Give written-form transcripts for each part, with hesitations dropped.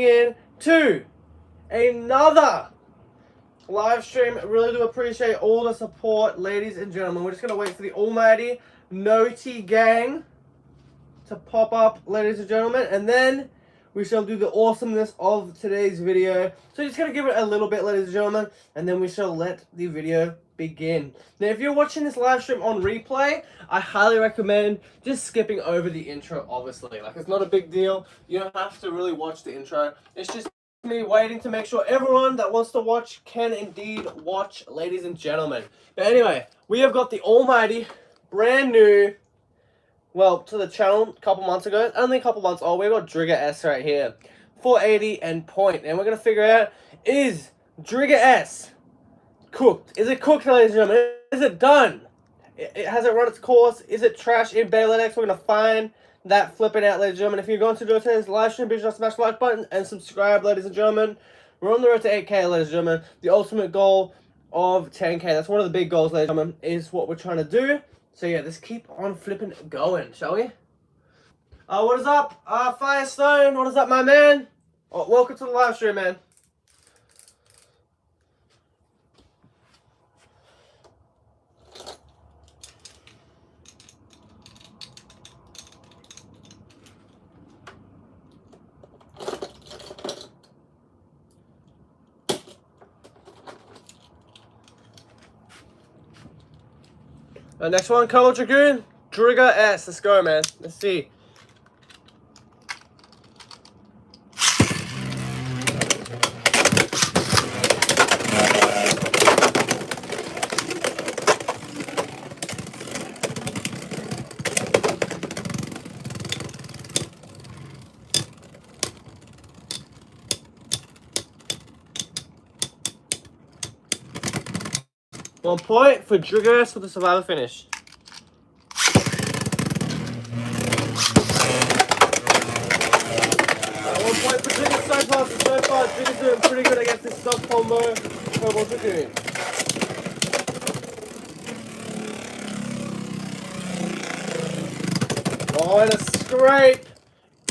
in to another live stream. Really do appreciate all the support, ladies and gentlemen. We're just going to wait for the almighty Noti gang to pop up, ladies and gentlemen, and then we shall do the awesomeness of today's video. So just going to give it a little bit, ladies and gentlemen, and then we shall let the video begin. Now, if you're watching this live stream on replay, I highly recommend just skipping over the intro, obviously. Like, it's not a big deal. You don't have to really watch the intro. It's just me waiting to make sure everyone that wants to watch can indeed watch, ladies and gentlemen. But anyway, we have got the almighty, brand new, well, to the channel a couple months ago, only a couple months old. We've got DRIGER S right here, 480 and point. And we're going to figure out, is DRIGER S cooked? Is it cooked, ladies and gentlemen? Is it done? Has it run its course? Is it trash in Beyblade X? We're going to find that flipping out, ladies and gentlemen. If you're going to do today's live stream, be sure to smash the like button and subscribe, ladies and gentlemen. We're on the road to 8K, ladies and gentlemen. The ultimate goal of 10K. That's one of the big goals, ladies and gentlemen, is what we're trying to do. So yeah, let's keep on flipping going, shall we? What is up, Firestone? What is up, my man? Oh, welcome to the live stream, man. Next one, Color Dragoon, DRIGER S. Let's go, man. Let's see. One point for DRIGER S for the survivor finish. One point for DRIGER so far. DRIGER's doing pretty good against this soft combo Purple Dragoon. Oh, and a scrape.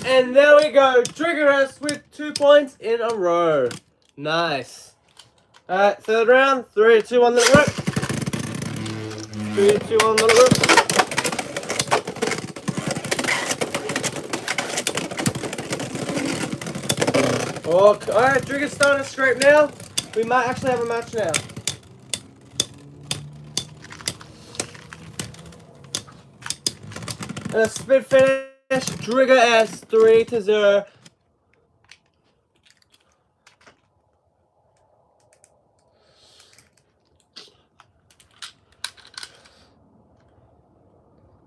And there we go. DRIGER S with 2 points in a row. Nice. Alright, third round. 3, 2, 1, let it rip. 3, 2, 1, let it rip. Oh, alright, DRIGER's starting to scrape now. We might actually have a match now. And a split finish. DRIGER S 3-0.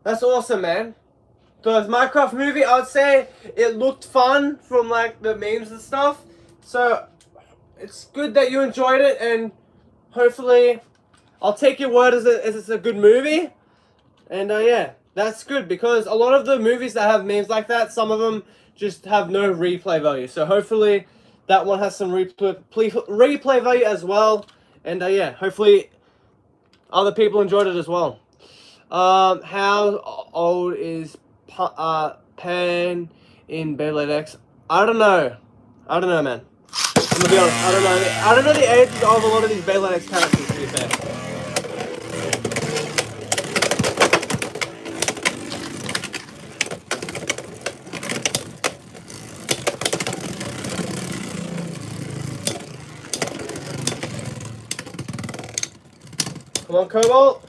That's awesome, man. So the Minecraft movie, I would say it looked fun from like the memes and stuff. So it's good that you enjoyed it, and hopefully I'll take your word as it's a good movie. And yeah, that's good, because a lot of the movies that have memes like that, some of them just have no replay value. So hopefully that one has some replay value as well. And yeah, hopefully other people enjoyed it as well. How old is Pan in Beyblade X? I don't know. Man. I'm gonna be honest. I don't know the ages of a lot of these Beyblade X characters, to be fair. Come on, Cobalt.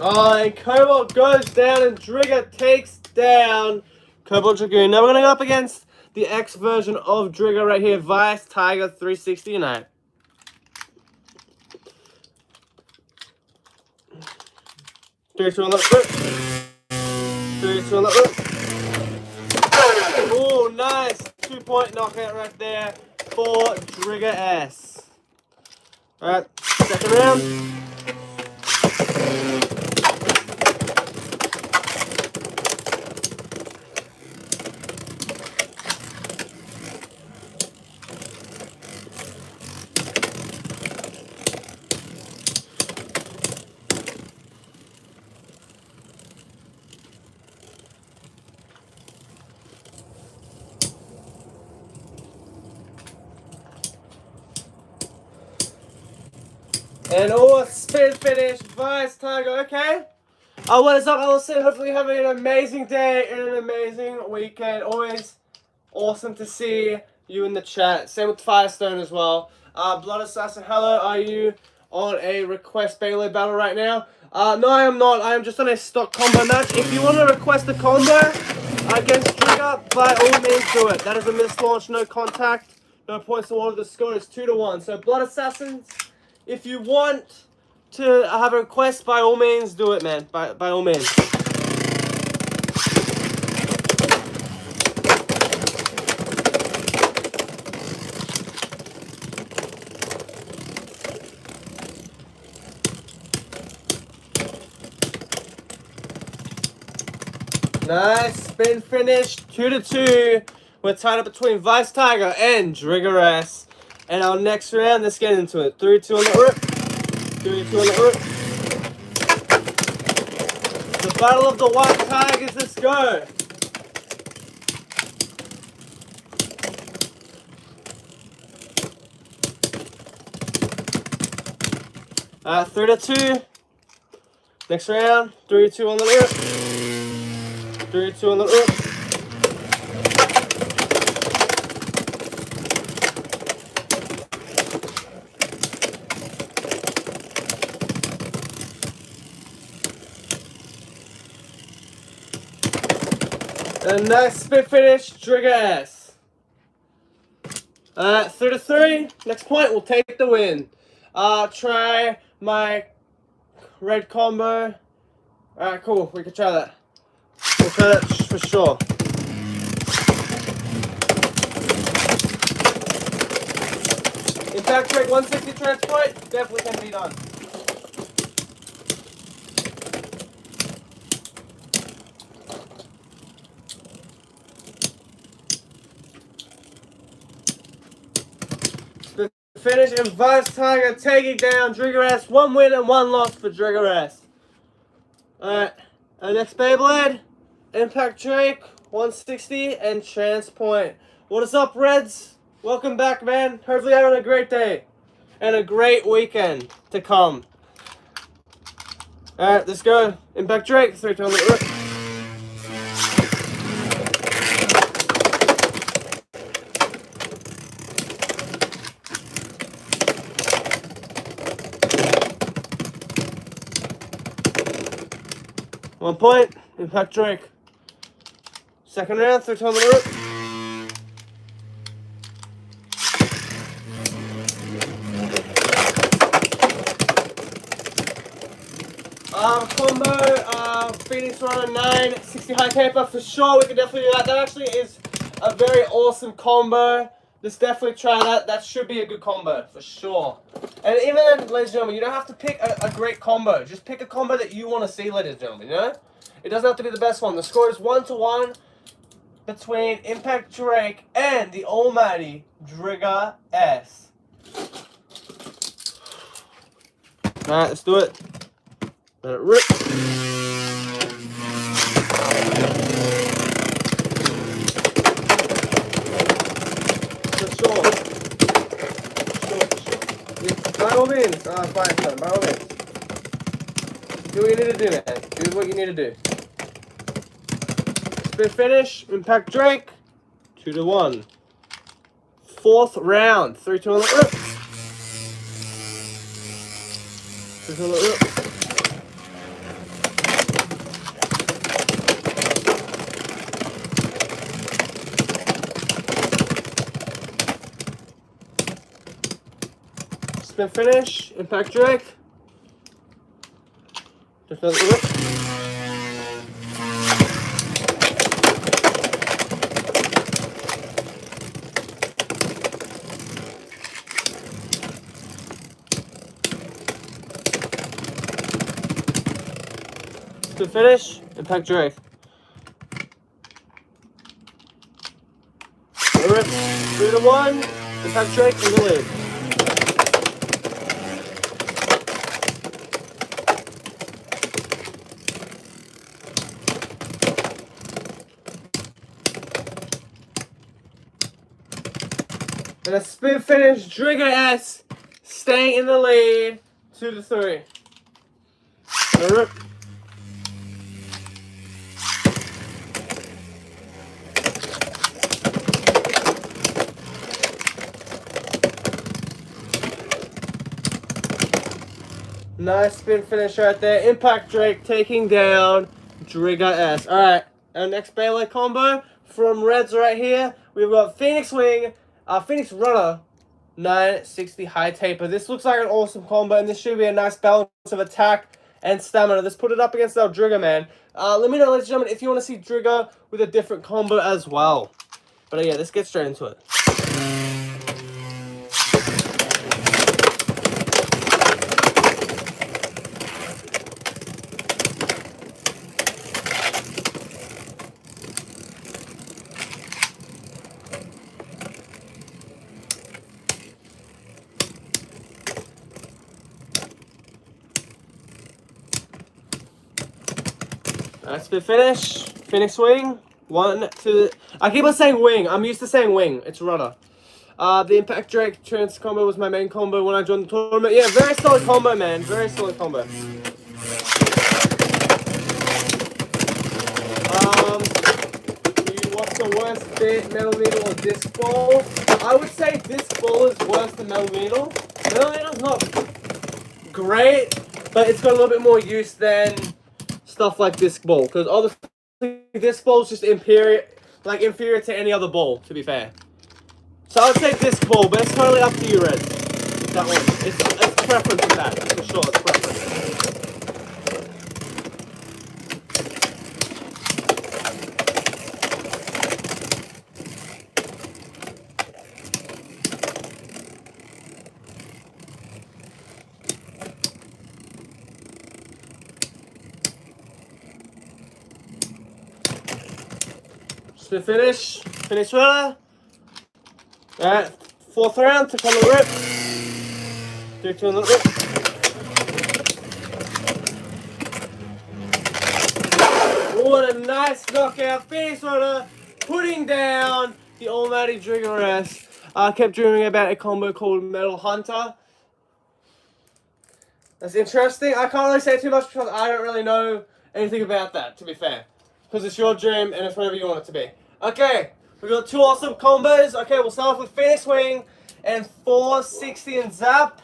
Oh, and Cobalt goes down, and DRIGER takes down Cobalt Dragoon. Now we're going to go up against the X version of DRIGER right here, Vice Tiger 369. Three, two, one, let's go. 3, 2, 1, let's go. Oh, nice. 2-point knockout right there for DRIGER S. Alright, second round. And all spin finish, Vice Tiger, okay? What is up, Allison? Hopefully you're having an amazing day and an amazing weekend. Always awesome to see you in the chat. Same with Firestone as well. Blood Assassin, hello. Are you on a request Beyblade battle right now? No, I am not. I am just on a stock combo match. If you want to request a combo against Trigger, by all means do it. That is a missed launch, no contact, no points awarded. The score is 2-1. So Blood Assassins, if you want to have a request, by all means do it, man. By all means. Nice spin finish, 2-2. We're tied up between Vice Tiger and DRIGER S. And our next round, let's get into it. 3-2 on the rip. 3-2 on the rip. The battle of the white tigers, let's go. Alright, 3-2. Next round, 3-2 on the rip. 3-2 on the rip. And nice spin finish, DRIGER S. 3-3. Next point, we'll take the win. Try my red combo. Alright, cool. We can try that. We'll try that for sure. Impact trick 160 transport, definitely can be done. Finish and Vice Tiger taking down DRIGER S. 1 win and 1 loss for DRIGER S. Alright, our next Beyblade, Impact Drake, 160 and Transpoint. What is up, Reds? Welcome back, man. Hopefully you're having a great day and a great weekend to come. Alright, let's go. Impact Drake, 3-2 on the rip. One point, Impact Drake. Second round, 3-2 on the rip. Combo, Phoenix Runner 9, 60 high taper, for sure we can definitely do that. That actually is a very awesome combo. Let's definitely try that. That should be a good combo, for sure. And even then, ladies and gentlemen, you don't have to pick a great combo. Just pick a combo that you want to see, ladies and gentlemen, you know? It doesn't have to be the best one. The score is 1-1 between Impact Drake and the almighty DRIGER S. Alright, let's do it. Let it rip. For sure. By all means, Firestone, by all means. Do what you need to do, man. Do what you need to do. Spin finish, Impact Drake, 2-1. Fourth round, 3-2 on the rip. 3-2 on the rip. Spin finish, Impact Drake. Just another rip. Spin finish, Impact Drake. Rip, 3-1, Impact Drake in the lead. And a spin finish, DRIGER S staying in the lead, 2 to 3. Rip. Nice spin finish right there. Impact Drake taking down Drigger S. Alright, our next Beyblade combo from Reds right here. We've got Phoenix Wing, Phoenix Runner, 960 High Taper. This looks like an awesome combo, and this should be a nice balance of attack and stamina. Let's put it up against our Drigger, man. Let me know, ladies and gentlemen, if you want to see Drigger with a different combo as well. But yeah, let's get straight into it. Nice spin finish. Phoenix Wing. 1 to... I keep on saying wing. I'm used to saying wing. It's runner. The Impact Drake Trance combo was my main combo when I joined the tournament. Yeah, very solid combo, man. Very solid combo. What's the worst bit? Metal Needle or Disc Ball? I would say Disc Ball is worse than Metal Needle. Metal Needle's not great, but it's got a little bit more use than stuff like Disc Ball, because obviously Disc Ball is just inferior to any other ball, to be fair. So I would say Disc Ball, but it's totally up to you, Red. That one. It's preference with that, for sure. It's preference. To finish runner. Alright, 4th round, took on the rip. 3-2 on the rip. What a nice knockout. Phoenix runner putting down the almighty Drigger S. I kept dreaming about a combo called Metal Hunter. That's interesting. I can't really say too much because I don't really know anything about that, to be fair. Because it's your dream and it's whatever you want it to be. Okay, we've got 2 awesome combos. Okay, we'll start off with Phoenix Wing and 460 and Zap.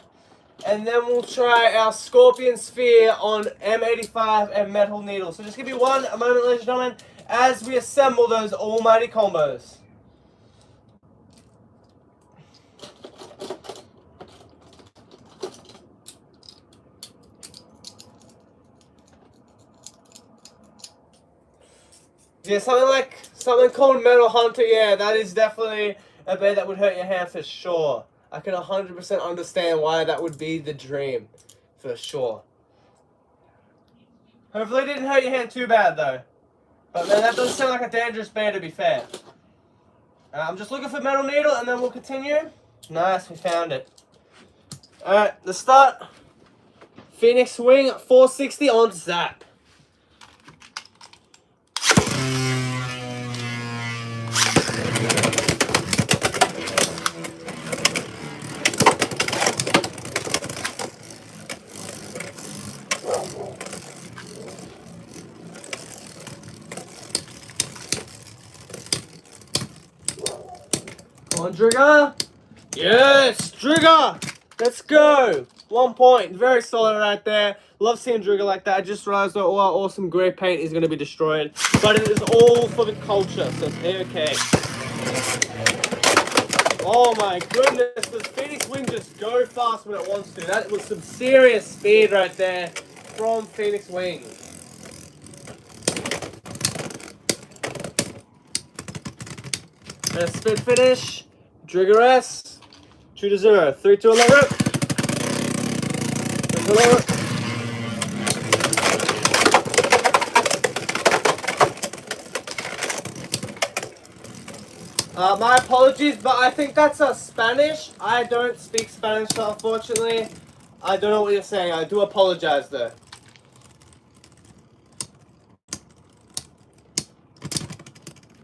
And then we'll try our Scorpion Sphere on M85 and Metal Needle. So just give me a moment, ladies and gentlemen, as we assemble those almighty combos. Yeah, something called Metal Hunter, yeah, that is definitely a bait that would hurt your hand for sure. I can 100% understand why that would be the dream, for sure. Hopefully it didn't hurt your hand too bad, though. But man, that doesn't sound like a dangerous bait, to be fair. I'm just looking for Metal Needle, and then we'll continue. Nice, we found it. Alright, let's start. Phoenix Wing, 460 on Zap. Come on, Drigger. Yes, Drigger. Let's go. 1 point. Very solid right there. Love seeing Drigger like that. I just realized that all our awesome grey paint is going to be destroyed. But it is all for the culture, so it's okay. Oh my goodness. Does Phoenix Wing just go fast when it wants to? That was some serious speed right there from Phoenix Wing. And a spin finish. Drigger S. 2-0. 3-2 on that rip. 3-2 on that rip. My apologies, but I think that's Spanish. I don't speak Spanish, so unfortunately, I don't know what you're saying. I do apologize, though.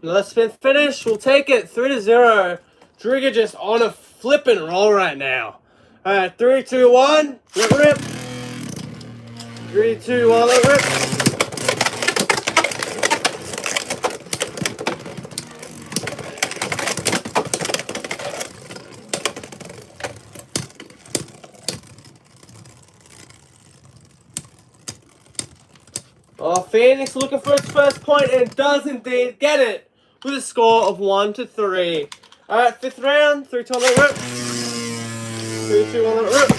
Another spin finish. We'll take it. 3-0. Drigger just on a flippin' roll right now. Alright, 3, 2, 1. Rip, rip. 3, 2, 1, let it rip. Oh, Phoenix looking for its first point and does indeed get it with a score of 1-3. Alright, 5th round. 3, 2, 1, let it rip. 3, 2, 1, let it rip.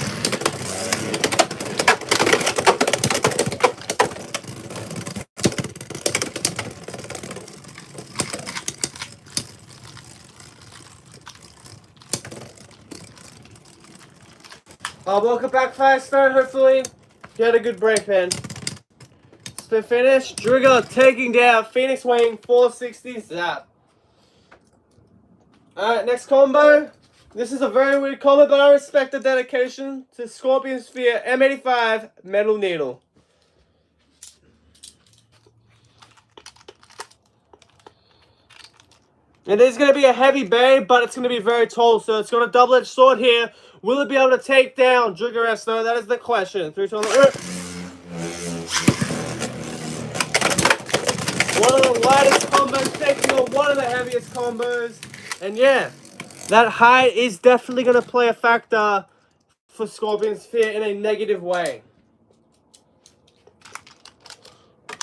Welcome back, Firestone. Hopefully, you had a good break, man. Spin finish. Drigger taking down Phoenix weighing 460. Zap. Alright, next combo. This is a very weird combo, but I respect the dedication to Scorpion Sphere M85 Metal Needle. It is going to be a heavy bay, but it's going to be very tall, so it's got a double-edged sword here. Will it be able to take down Drigger S, though? That is the question. 3, 2, 1, rip. One of the lightest combos, taking on one of the heaviest combos. And yeah, that height is definitely going to play a factor for Scorpion Sphere in a negative way.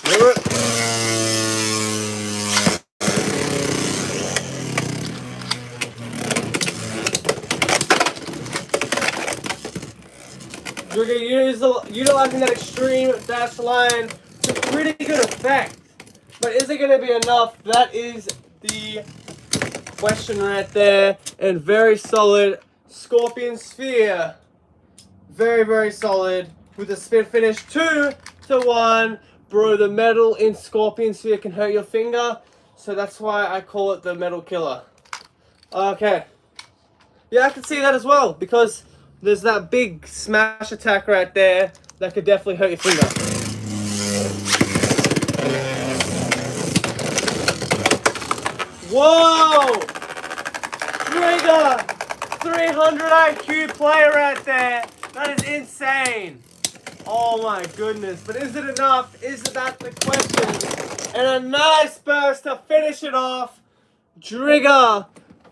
Rip. Drigger utilizing that extreme dash line to pretty good effect. But is it going to be enough? That is the question right there. And very solid Scorpion Sphere. Very, very solid with a spin finish 2-1. Bro, the metal in Scorpion Sphere can hurt your finger. So that's why I call it the metal killer. Okay. Yeah, I can see that as well. Because there's that big smash attack right there that could definitely hurt your finger. Whoa! Drigger! 300 IQ play right there. That is insane. Oh my goodness. But is it enough? Is that the question? And a nice burst to finish it off. Drigger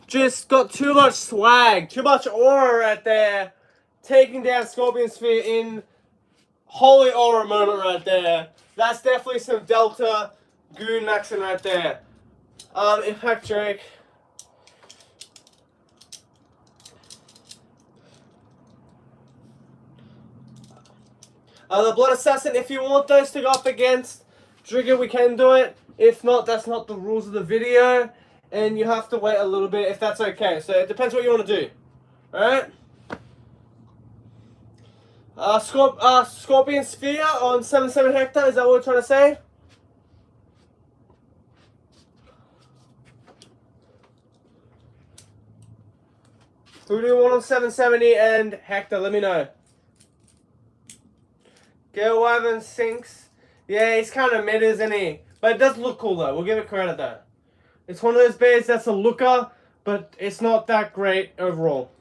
just got too much swag, too much aura right there. Taking down Scorpion Sphere in holy aura moment right there. That's definitely some Delta Goon maxing right there. Impact Drake. The Blood Assassin, if you want those to go up against Drigger, we can do it. If not, that's not the rules of the video. And you have to wait a little bit if that's okay. So it depends what you want to do. Alright? Scorpion Sphere on 7-7 Hector, is that what we're trying to say? Who do you want on 770 and Hector? Let me know. Gale Wyvern sinks. Yeah, he's kind of mid, isn't he? But it does look cool though. We'll give it credit though. It's one of those bears that's a looker, but it's not that great overall.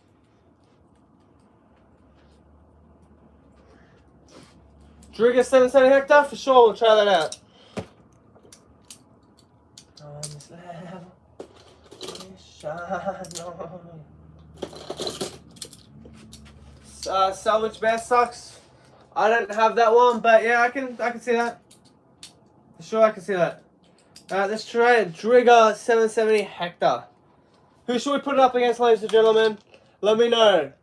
Drigger 770 Hector? For sure, we'll try that out. On this level, we shine on. Salvage Bear sucks. I don't have that one, but yeah, I can see that. For sure, I can see that. Let's try Drigger 770 Hector. Who should we put it up against, ladies and gentlemen? Let me know.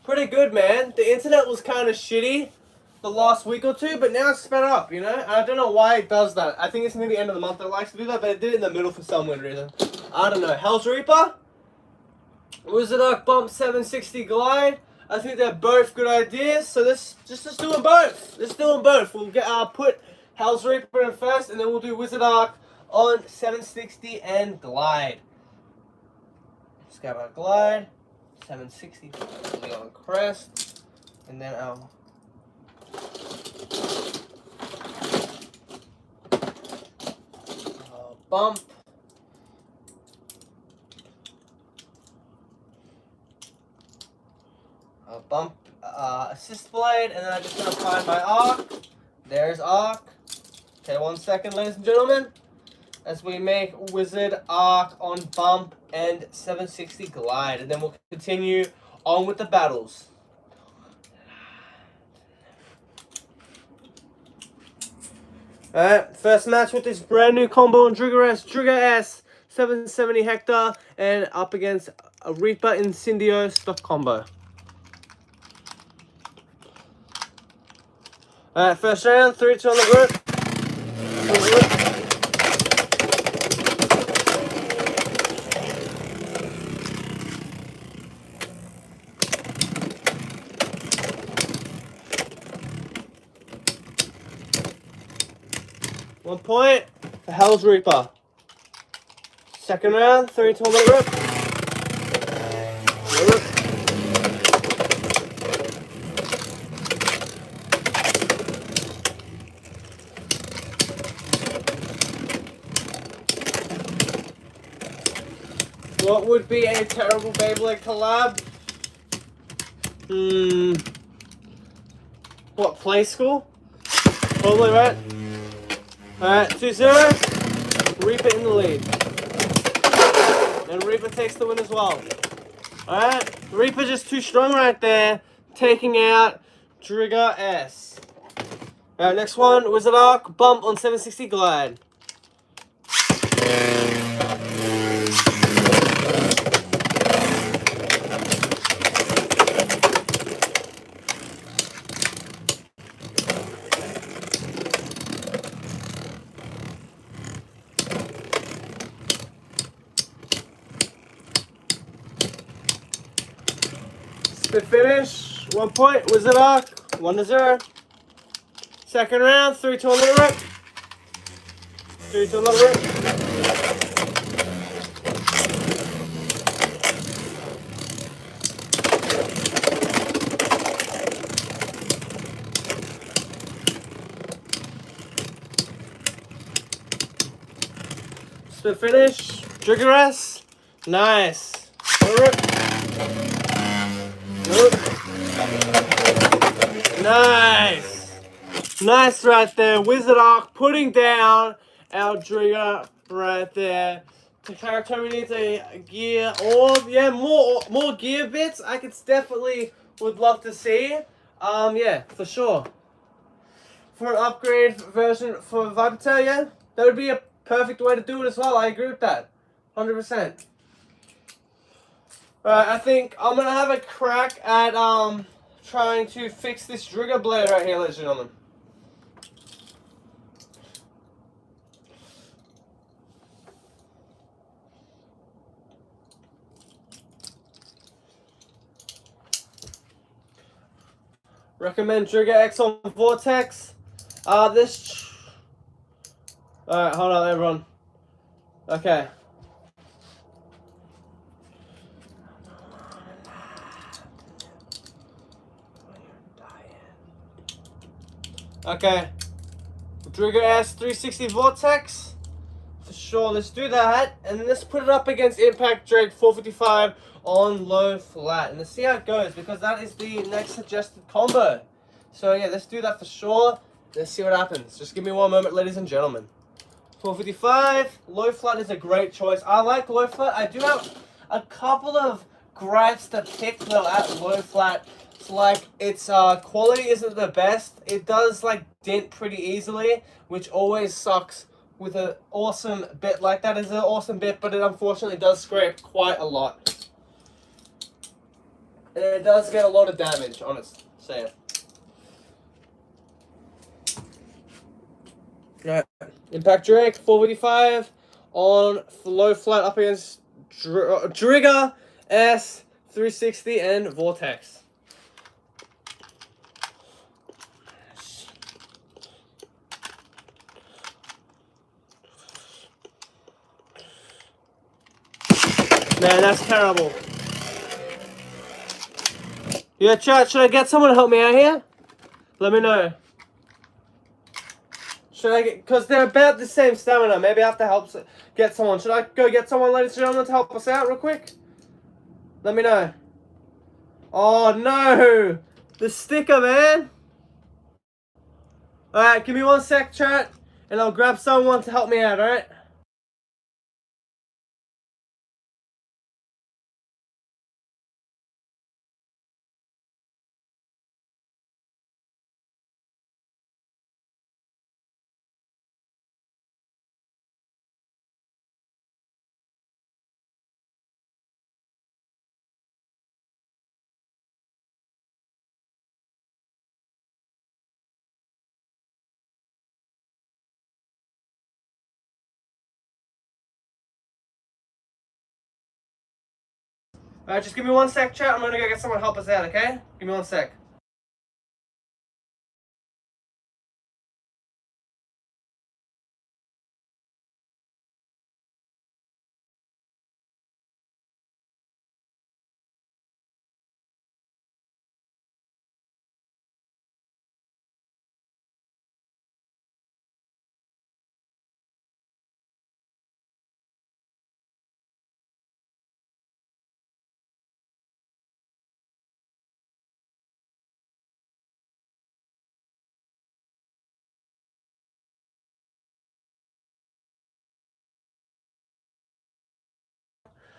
Pretty good, man. The internet was kind of shitty the last week or two, but now it's sped up, you know? I don't know why it does that. I think it's near the end of the month it likes to do that, but it did it in the middle for some weird reason. I don't know. Hell's Reaper? Wizard Arc Bump 760 Glide. I think they're both good ideas, so let's do them both. Let's do them both. We'll get put Hell's Reaper in first, and then we'll do Wizard Arc on 760 and Glide. Scabbard Glide. 760 on Crest, and then Bump assist blade, and then I'm just going to find my arc. There's arc. Okay, 1 second, ladies and gentlemen. As we make Wizard Arc on Bump and 760 Glide. And then we'll continue on with the battles. Alright, first match with this brand new combo on Drigger S, 770 Hector, and up against a Reaper Incendio stock combo. Alright, first round, 3-2 on the rope. 1 point for Hell's Reaper. Second round, 3-2 on the rope. What would be a terrible Beyblade collab? What, Play School? Probably, right? Alright, 2-0. Reaper in the lead. And Reaper takes the win as well. Alright, Reaper just too strong right there. Taking out Drigger S. Alright, next one, Wizard Arc, Bump on 760 Glide. Spit finish, 1 point, Wizard Arc, 1-0. Second round, 3-2 on the rope. 3-2 on the rope. Spit finish, Drigger S, nice. Nice. Nice right there. Wizard Arc putting down our Drigger right there. The character needs a gear or yeah, more gear bits. I could definitely would love to see. Yeah, for sure. For an upgrade version for Viper, yeah, that would be a perfect way to do it as well. I agree with that. 100%. Alright, I think I'm gonna have a crack at trying to fix this Drigger blade right here, ladies and gentlemen. Recommend Drigger X on Vortex. Alright, hold on everyone. Okay. Okay, Drigger S 360 Vortex, for sure, let's do that, and let's put it up against Impact Drake 455 on low flat, and let's see how it goes, because that is the next suggested combo. So yeah, let's do that for sure, let's see what happens. Just give me 1 moment, ladies and gentlemen. 455, low flat is a great choice. I like low flat. I do have a couple of gripes to pick though at low flat. Like its quality isn't the best. It does like dent pretty easily, which always sucks with an awesome bit like that. Is an awesome bit, but it unfortunately does scrape quite a lot, and it does get a lot of damage on its sand. Right, Impact Drake 455 on low flat up against Drigger S 360 and Vortex. Man, that's terrible. Yeah, chat, should I get someone to help me out here? Let me know. Should I get, because they're about the same stamina, maybe I have to get someone. Should I go get someone, ladies and gentlemen, to help us out real quick? Let me know. Oh, no. The sticker, man. Alright, give me 1 sec, chat, and I'll grab someone to help me out, alright? Alright, just give me 1 sec, chat. I'm gonna go get someone to help us out, okay? Give me 1 sec.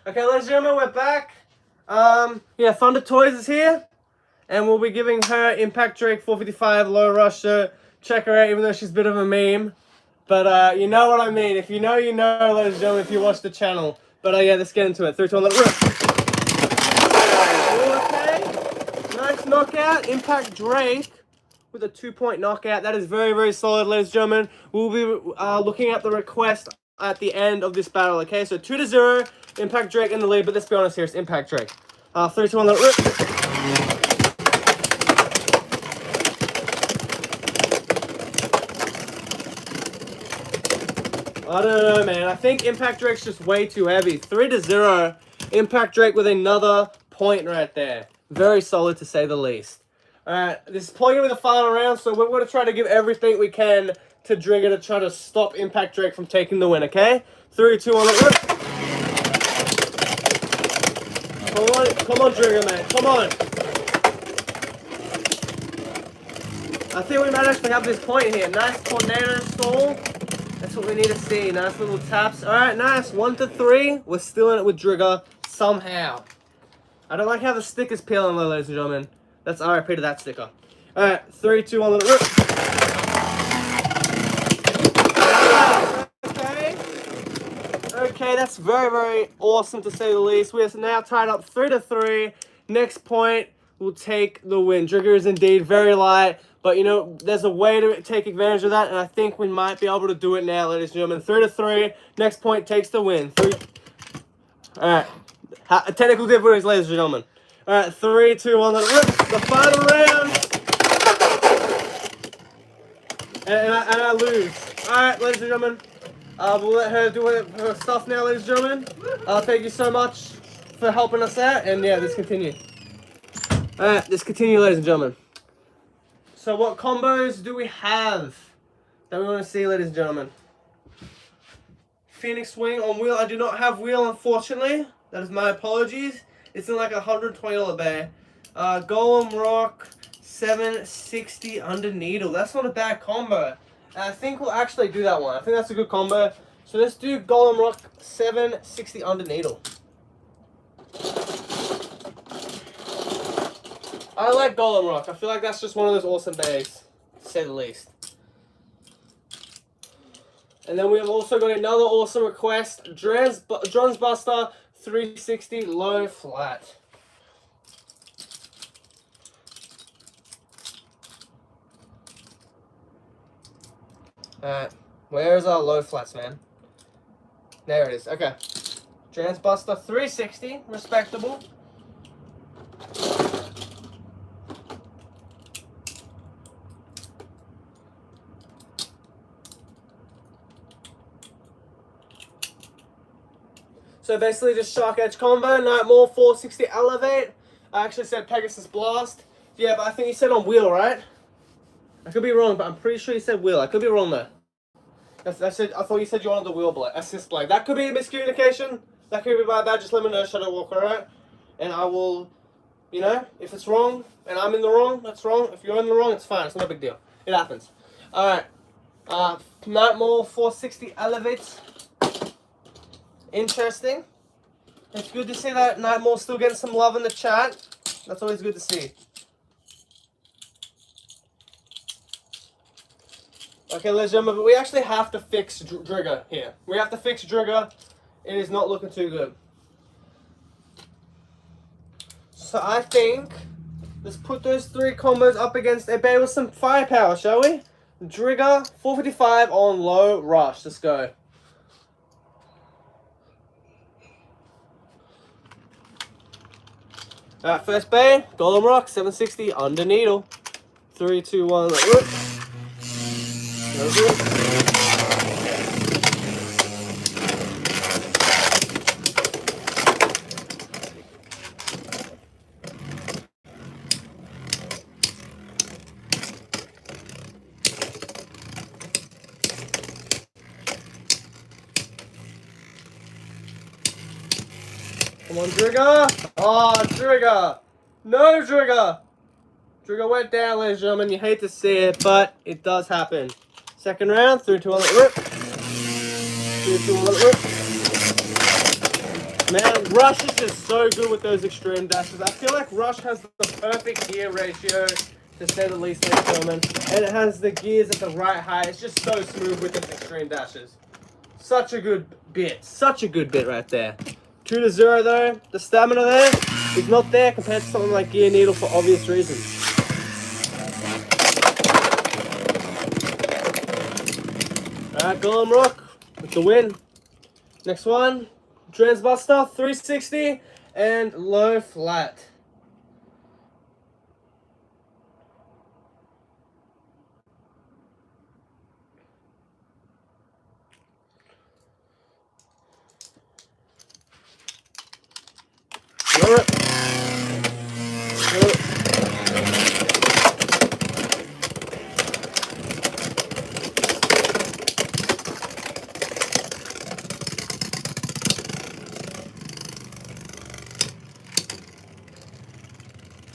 Okay, ladies and gentlemen, we're back. Yeah, Thunder Toys is here, and we'll be giving her Impact Drake 455 Low Rush. So check her out, even though she's a bit of a meme. But you know what I mean. If you know, you know, ladies and gentlemen. If you watch the channel. But yeah, let's get into it. 3, 2, 1, let it rip. Okay, nice knockout, Impact Drake with a 2-point knockout. That is very, very solid, ladies and gentlemen. We'll be looking at the request at the end of this battle. Okay, so 2-0. Impact Drake in the lead, but let's be honest here, it's Impact Drake. 3, 2, 1, let it rip. I don't know, man. I think Impact Drake's just way too heavy. 3-0. Impact Drake with another point right there. Very solid to say the least. Alright, this is probably going to be the final round, so we're going to try to give everything we can to DRIGER to try to stop Impact Drake from taking the win, okay? 3, 2, 1, let it rip. Come on, DRIGER, man. Come on. I think we might actually have this point here. Nice tornado stall. That's what we need to see. Nice little taps. Alright, nice. 1-3. We're still in it with DRIGER somehow. I don't like how the sticker's peeling low, ladies and gentlemen. That's RIP to that sticker. Alright, 3, 2, 1, let it rip. Okay, that's very, very awesome to say the least. We are now tied up 3-3. Next point will take the win. DRIGER is indeed very light, but you know, there's a way to take advantage of that, and I think we might be able to do it now, ladies and gentlemen. 3-3. Next point takes the win. Alright. Technical difficulties, ladies and gentlemen. Alright, 3, 2, 1, let it rip. The final round. And I lose. Alright, ladies and gentlemen. We'll let her do her stuff now, ladies and gentlemen. Thank you so much for helping us out. And yeah, let's continue. Alright, let's continue, ladies and gentlemen. So what combos do we have that we want to see, ladies and gentlemen? Phoenix Wing on wheel. I do not have wheel, unfortunately. That is my apologies. It's in like a $120 bay. Golem Rock 760 under needle. That's not a bad combo. And I think we'll actually do that one. I think that's a good combo. So let's do Golem Rock 760 under needle. I like Golem Rock. I feel like that's just one of those awesome bags, to say the least. And then we have also got another awesome request. Drones Buster 360 low flat. Alright, where's our low flats, man? There it is. Okay. Transbuster 360, respectable. So basically just Shark Edge combo, Nightmare 460 Elevate. I actually said Pegasus Blast. Yeah, but I think you said on wheel, right? I could be wrong, but I'm pretty sure you said wheel. I could be wrong though. I thought you said you wanted the wheel blade, assist blade. That could be a miscommunication. That could be my bad. Just let me know, Shadow Walker, alright? And I will You know, if it's wrong and I'm in the wrong, that's wrong. If you're in the wrong, it's fine. It's not a big deal. It happens. Alright. Night Mall 460 elevates. Interesting. It's good to see that Night Mall's still getting some love in the chat. That's always good to see. Okay, ladies and gentlemen, but we actually have to fix DRIGER here. We have to fix DRIGER. It is not looking too good. So I think, let's put those 3 combos up against a bay with some firepower, shall we? DRIGER, 455 on low rush. Let's go. Alright, first bay, Golden Rock, 760 under needle. 3, 2, 1, whoop. Come on, DRIGER. Oh, DRIGER. No, DRIGER. DRIGER went down, ladies and gentlemen. You hate to see it, but it does happen. Second round, 3, 2, 1, let rip. 3, 2, 1, let rip. Man, Rush is just so good with those extreme dashes. I feel like Rush has the perfect gear ratio, to say the least, ladies and gentlemen. And it has the gears at the right height. It's just so smooth with its extreme dashes. Such a good bit. Such a good bit right there. 2 to 0 though. The stamina there is not there compared to something like Gear Needle for obvious reasons. Alright, Golem Rock with the win. Next one, Transbuster 360 and low flat.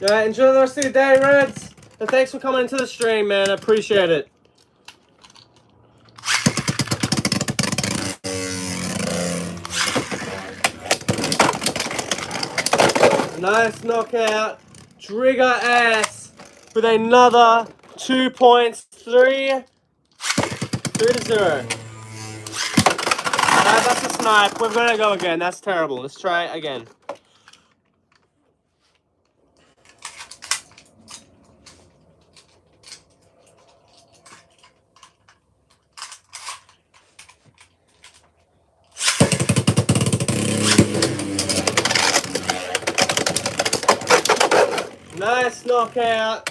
Alright, enjoy the rest of your day, Reds. And thanks for coming into the stream, man. I appreciate it. Nice knockout. DRIGER ass with another 2 points. 3 to 0. That's a snipe. We're gonna go again. That's terrible. Let's try it again. Nice knockout.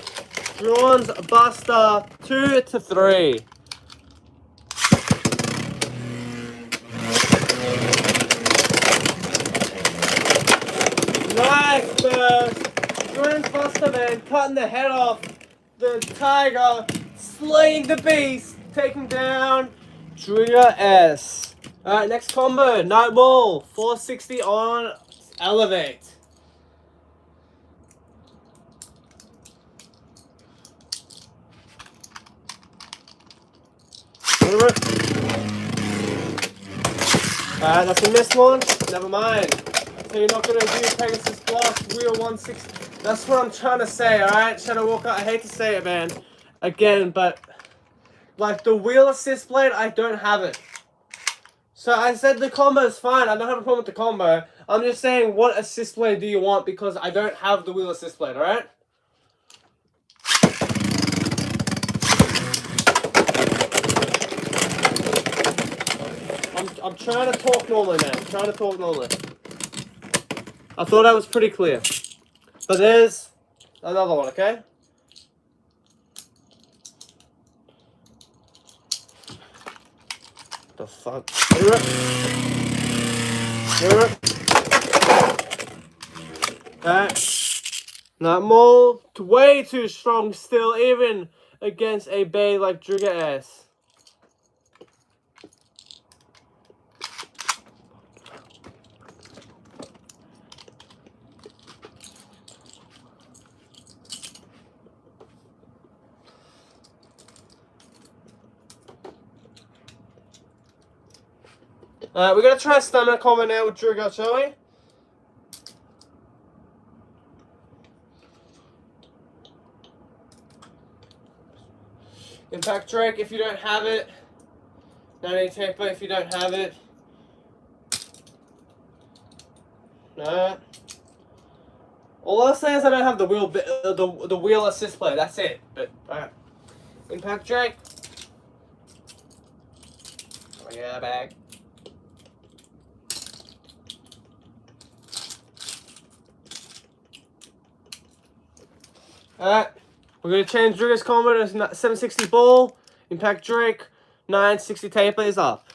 Drawn's Buster 2 to 3. Nice burst. Drawn's Buster, man, cutting the head off the Tiger, slaying the beast, taking down DRIGER S. Alright, next combo, Night Mall 460 on Elevate. Alright, that's a missed one. Never mind. So you're not going to do Pegasus Blast, Wheel 160. That's what I'm trying to say, alright? Shadow Walker, I hate to say it, man. Again, but like the wheel assist blade, I don't have it. So I said the combo is fine. I don't have a problem with the combo. I'm just saying, what assist blade do you want? Because I don't have the wheel assist blade, alright? I'm trying to talk normally, man. I'm trying to talk normally. I thought I was pretty clear. But there's another one, okay? The fuck? Alright. Night Mall, way too strong still, even against a bay like DRIGER S. We're going to try a stamina combo now with Drigger, shall we? Impact Drake if you don't have it. 90 tempo if you don't have it. No. All I'll say is I don't have the wheel assist play. That's it. But alright. Impact Drake. Bring it back. Alright. We're gonna change Drigger's combo to 760 ball. Impact Drake. 960 tape plays up.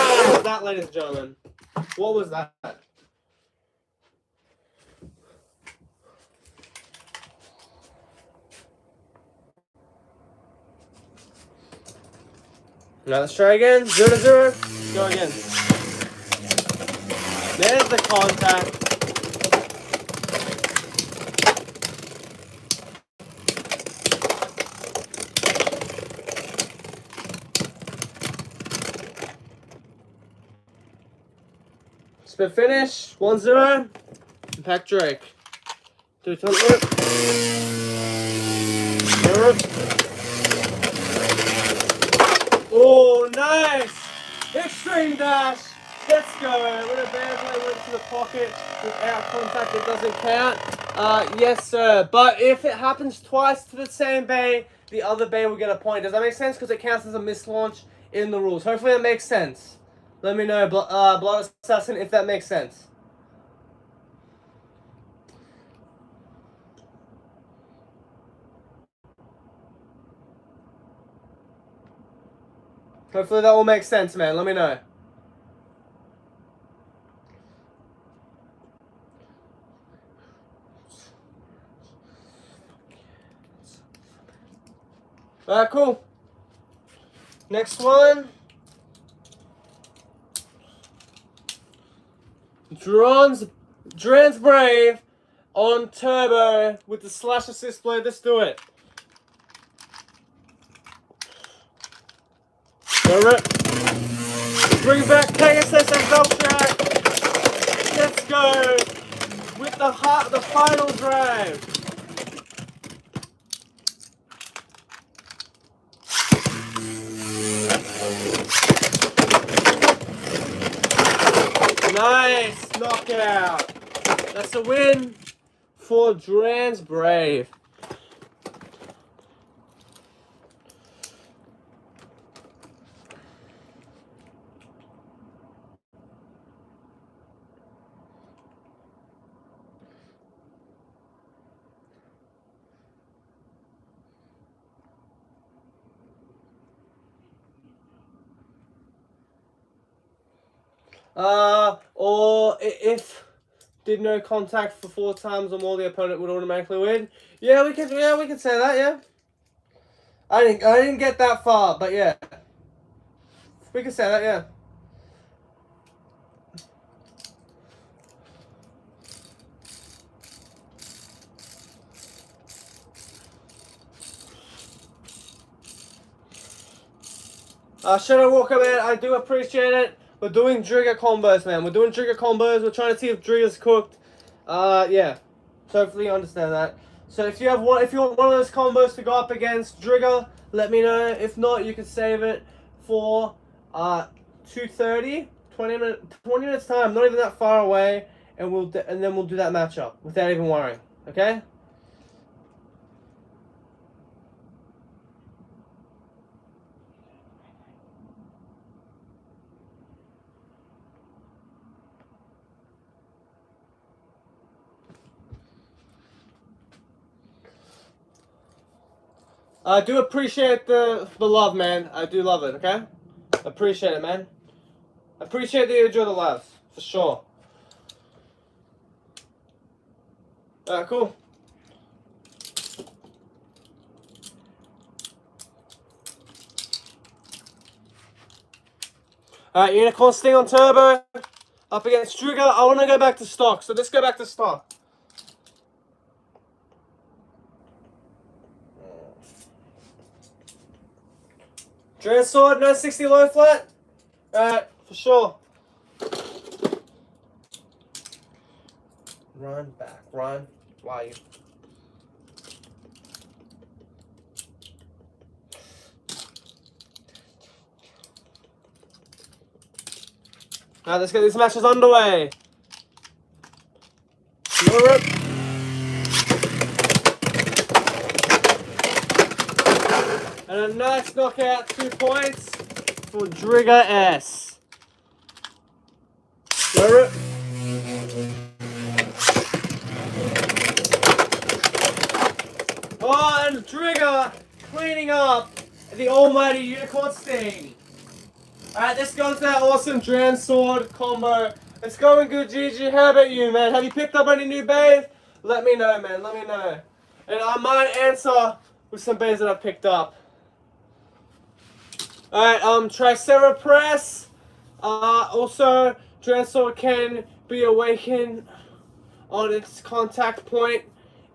What was that, ladies and gentlemen? What was that? Now let's try again. 0 to 0. Go again. There's the contact. Spin finish. 1-0. Impact Drake. Do it. Oh, nice! Extreme dash. Let's go. When a Beyblade went to the pocket without contact, it doesn't count. Yes, sir. But if it happens twice to the same bay, the other bay will get a point. Does that make sense? Because it counts as a missed launch in the rules. Hopefully that makes sense. Let me know, Blood Assassin, if that makes sense. Hopefully that will make sense, man. Let me know. Alright, cool. Next one. Dran's Brave on turbo with the slash assist blade. Let's do it. Bring back KSS and Veltrack. Let's go with the final drive. Nice knockout. That's a win for Dran's Brave. Or if did no contact for 4 times or more, the opponent would automatically win. Yeah, we can say that. Yeah, I didn't get that far, but yeah, we can say that. Yeah. Shadow Walker, man, I do appreciate it. We're doing Drigger combos, man. We're doing Drigger combos. We're trying to see if Drigger's cooked. Yeah. So hopefully you understand that. So if you want one of those combos to go up against Drigger, let me know. If not, you can save it for 2:30, 20 minutes time. Not even that far away, and then we'll do that matchup without even worrying. Okay. I do appreciate the love, man. I do love it, okay? Appreciate it, man. Appreciate that you enjoy the lives, for sure. Alright, cool. Alright, Unicorn Sting on turbo. Up against Trigger. I want to go back to stock, so let's go back to stock. Dragon Sword, 960 low flat. Alright, for sure. Run back, run. Why you? Alright, let's get these matches underway. Rip. And a nice knockout, 2 points for DRIGER S. Rip. Oh, and DRIGER cleaning up the almighty unicorn sting. Alright, let's go to that awesome Dragon Sword combo. It's going good, Gigi. How about you, man? Have you picked up any new bays? Let me know, man. Let me know. And I might answer with some bays that I've picked up. Alright, Tricera Press. Also, Dragon Sword can be awakened on its contact point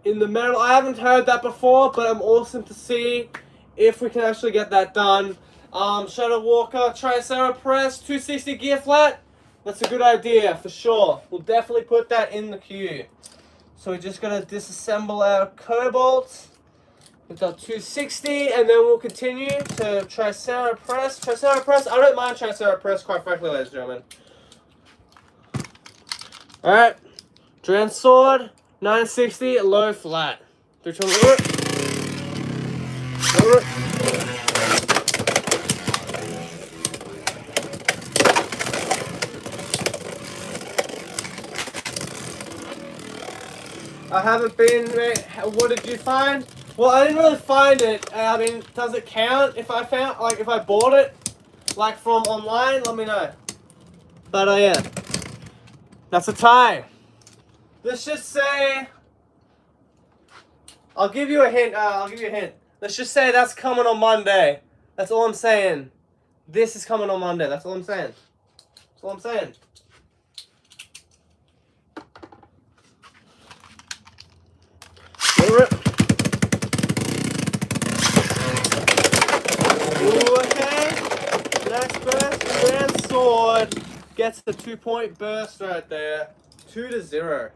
in the metal. I haven't heard that before, but I'm awesome to see if we can actually get that done. Shadow Walker, Tricera Press, 260 gear flat. That's a good idea for sure. We'll definitely put that in the queue. So we're just gonna disassemble our Cobalt with our 260, and then we'll continue to Tricera Press. Tricera Press. I don't mind Tricera Press, quite frankly, ladies and gentlemen. All right, Dragon Sword, 960 low flat. 3, 2, 1. I haven't been, mate. What did you find? Well, I didn't really find it. I mean, does it count if I found, like, if I bought it, like, from online? Let me know. But, yeah. That's a tie. Let's just say, I'll give you a hint. Let's just say that's coming on Monday. That's all I'm saying. This is coming on Monday. That's all I'm saying. That's all I'm saying. Rip. Ooh, okay. Next burst, Dragon Sword gets the 2-point burst right there. 2-0.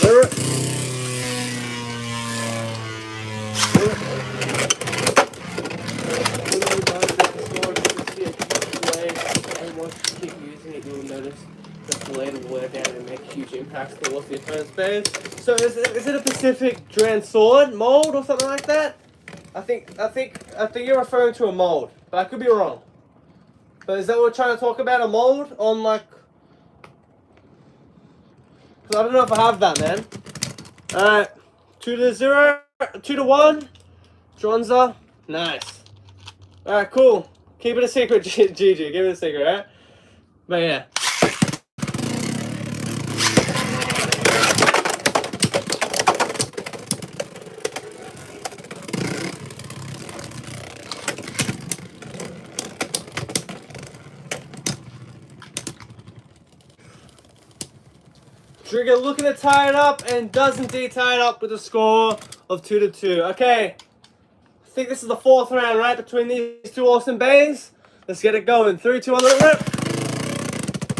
Rip. You'll notice the blade will wear down and make huge impacts towards the opponent's base. So is it a Pacific Dragon Sword mold or something like that? I think you're referring to a mold, but I could be wrong. But is that what we're trying to talk about? A mold on like? Because I don't know if I have that, man. All right, 2-0, 2-1. Dronza, nice. All right, cool. Keep it a secret, GG. Keep it a secret, all right? But yeah. DRIGER looking to tie it up and does indeed tie it up with a score of 2-2. Okay. I think this is the 4th round, right? Between these two awesome bays. Let's get it going. 3, 2, 1, let it rip.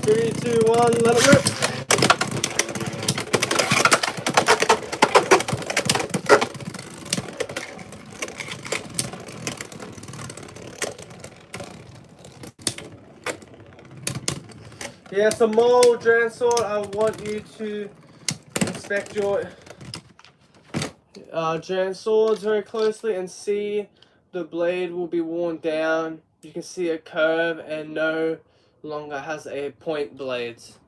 3, 2, 1, let it rip. Yeah, it's a mold, Dragon Sword. I want you to inspect your Dragon Swords very closely and see the blade will be worn down. You can see a curve and no longer has a point blades.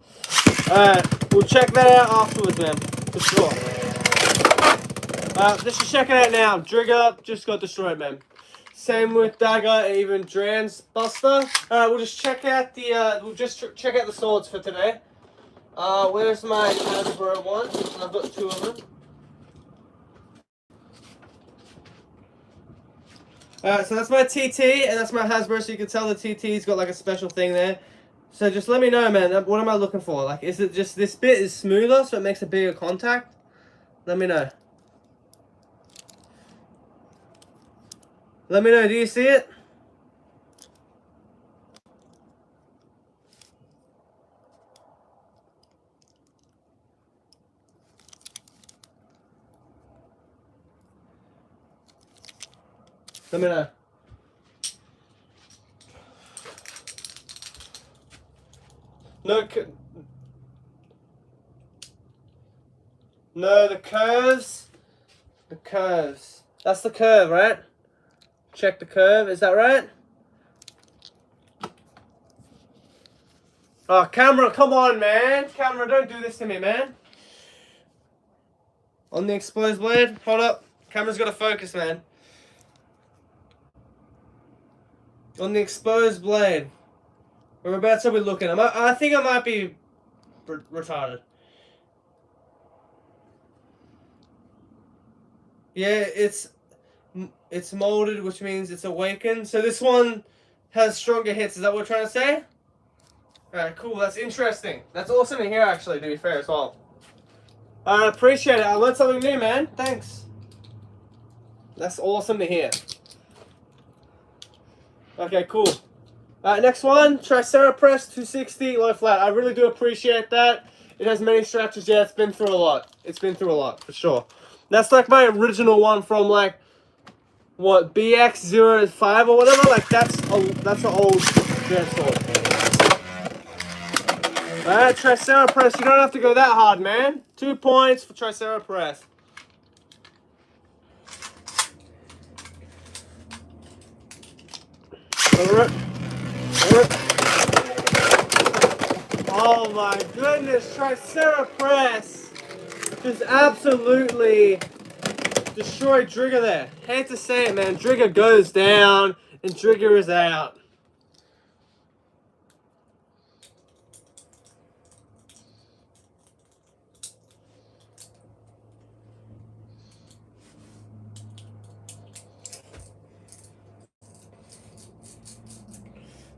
Alright, we'll check that out afterwards, man. For sure. Let's just check it out now. DRIGER just got destroyed, man. Same with Dagger and even Drans Buster. We'll just check out the check out the swords for today. Where's my Hasbro one? I've got 2 of them. Alright, so that's my TT and that's my Hasbro, so you can tell the TT's got like a special thing there. So just let me know, man. What am I looking for? Like, is it just this bit is smoother, so it makes a bigger contact? Let me know. Let me know. Do you see it? Let me know. No, no, the curves. The curves. That's the curve, right? Check the curve. Is that right? Oh, camera, come on, man. Camera, don't do this to me, man. On the exposed blade. Hold up. Camera's got to focus, man. On the exposed blade. Whereabouts are we looking? I think I might be retarded. Yeah, it's molded, which means it's awakened. So this one has stronger hits. Is that what we're trying to say? Alright, cool. That's interesting. That's awesome to hear, actually, to be fair as well. I appreciate it. I learned something new, man. Thanks. That's awesome to hear. Okay, cool. Alright, next one. Tricera Press 260 low flat. I really do appreciate that. It has many stretches. Yeah, it's been through a lot. It's been through a lot, for sure. That's like my original one from like, what, BX05 or whatever? Like, that's an old jet sword. Alright, Tricera Press. You don't have to go that hard, man. 2 points for Tricera Press. Oh my goodness, Tricera Press just absolutely destroyed DRIGER there. Hate to say it, man. DRIGER goes down and DRIGER is out.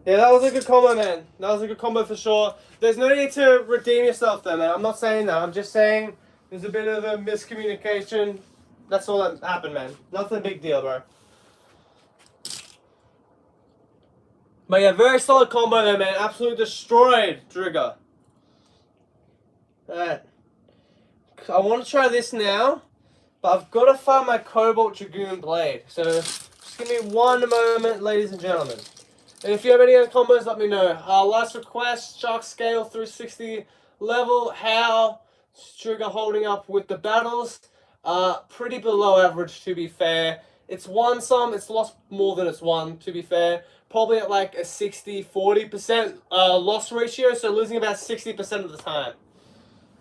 Yeah, that was a good combo, man. That was a good combo for sure. There's no need to redeem yourself there, man. I'm not saying that. I'm just saying there's a bit of a miscommunication. That's all that happened, man. Nothing big deal, bro. But yeah, very solid combo there, man. Absolutely destroyed DRIGER. Alright. I want to try this now, but I've got to find my Cobalt Dragoon blade. So just give me one moment, ladies and gentlemen. And if you have any other combos, let me know. Last request, Shark Scale 360 level. How is DRIGER holding up with the battles? Pretty below average, to be fair. It's won some, it's lost more than it's won, to be fair. Probably at like a 60-40% loss ratio, so losing about 60% of the time.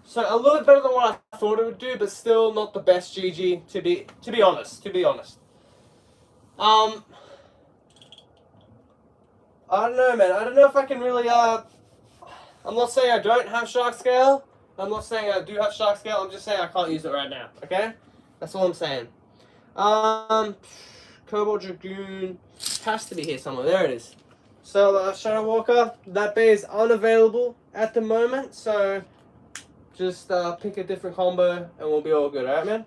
So a little bit better than what I thought it would do, but still not the best GG, to be honest. I don't know, man. I don't know if I can really, I'm not saying I don't have Shark Scale. I'm not saying I do have Shark Scale. I'm just saying I can't use it right now, okay? That's all I'm saying. Cobalt Dragoon has to be here somewhere. There it is. So, Shadow Walker, that bay is unavailable at the moment, so just pick a different combo and we'll be all good, alright, man?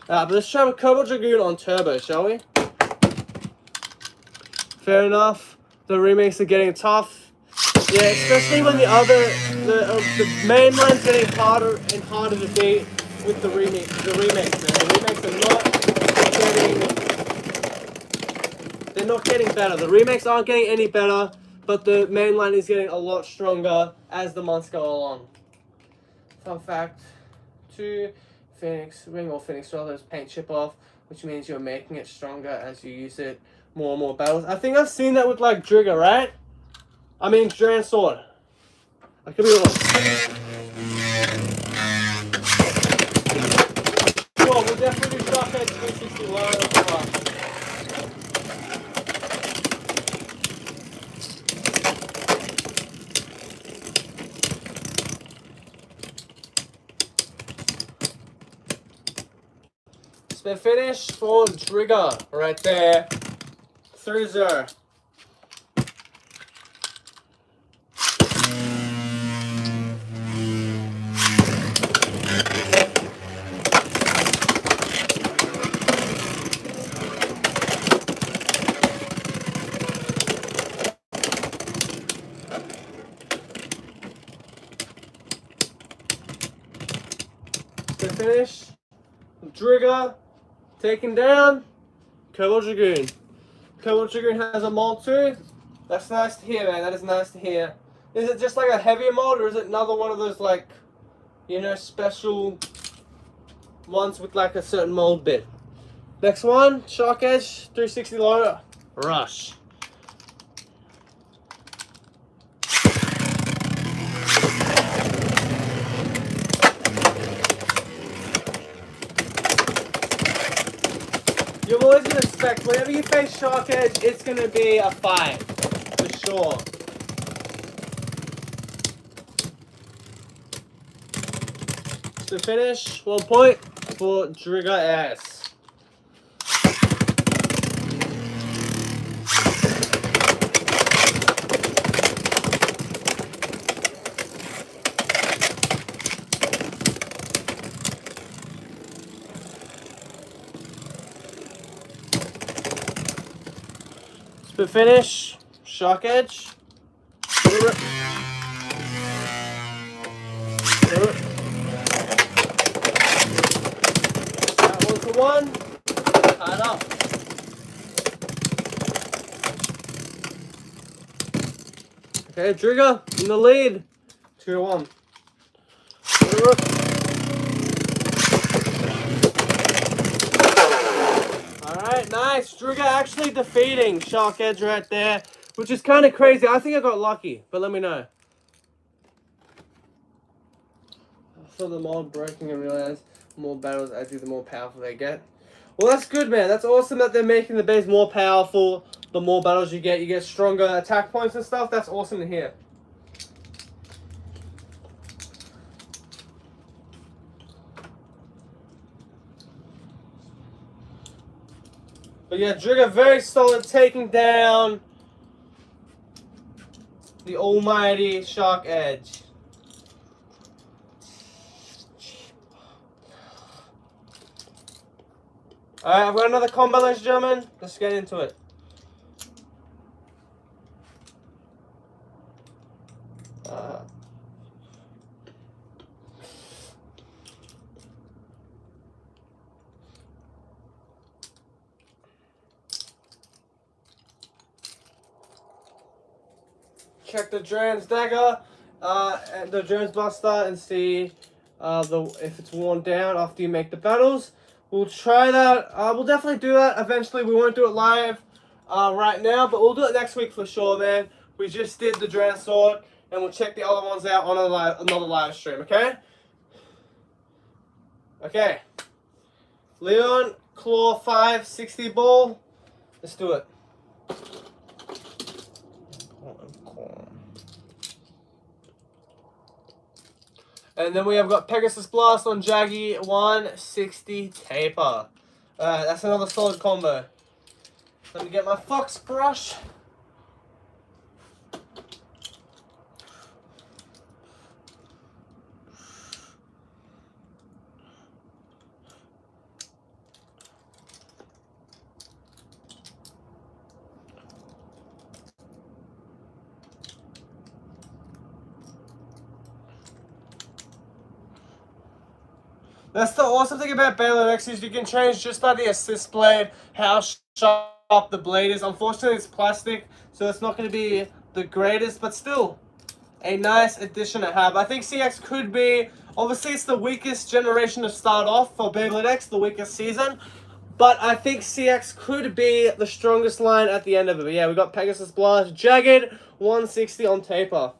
But let's try with Cobalt Dragoon on turbo, shall we? Fair enough. The remakes are getting tough. Yeah, especially when the main line's getting harder and harder to beat with the remakes, man. The remakes they're not getting better. The remakes aren't getting any better, but the main line is getting a lot stronger as the months go along. Fun fact 2, Phoenix Ring or Phoenix Rather paint chip off, which means you're making it stronger as you use it. More and more battles. I think I've seen that with like DRIGER, right? I mean, Dragon Sword. I could be wrong. Sure, we'll definitely do Shark Edge 360 low. Spin finish for DRIGER right there. 3-0. finish. DRIGER taken down. Cobalt Dragoon. Cobalt Dragoon has a mold too. That's nice to hear, man. That is nice to hear. Is it just like a heavier mold, or is it another one of those, like, you know, special ones with like a certain mold bit? Next one, Shark Edge 360 loader. Rush. You're always going to expect, whenever you face Shark Edge, it's going to be a fight. For sure. To finish, 1 point for DRIGER S. Spit finish, Shark Edge. That one for one. Tied up. Okay, DRIGER in the lead. 2-1. Alright, nice. DRIGER actually defeating Shark Edge right there, which is kind of crazy. I think I got lucky, but let me know. I saw the mold breaking and realized the more battles I do, the more powerful they get. Well, that's good, man. That's awesome that they're making the base more powerful. The more battles you get stronger attack points and stuff. That's awesome to hear. But yeah, DRIGER very solid, taking down the almighty Shark Edge. Alright, I've got another combo, ladies and gentlemen. Let's get into it. Check the Drans Dagger and the Drans Buster and see if it's worn down after you make the battles. We'll try that. We'll definitely do that eventually. We won't do it live right now, but we'll do it next week for sure, man. We just did the Drans Sword, and we'll check the other ones out on another live stream, okay? Okay. Leon Claw 560 ball. Let's do it. And then we have got Pegasus Blast on Jaggy 160 Taper. That's another solid combo. Let me get my Fox brush. That's the awesome thing about Beyblade X is you can change just by the assist blade how sharp the blade is. Unfortunately, it's plastic, so it's not going to be the greatest, but still a nice addition to have. I think CX could be, obviously it's the weakest generation to start off for Beyblade X, the weakest season, but I think CX could be the strongest line at the end of it. But yeah, we got Pegasus Blast, Jagged 160 on Taper.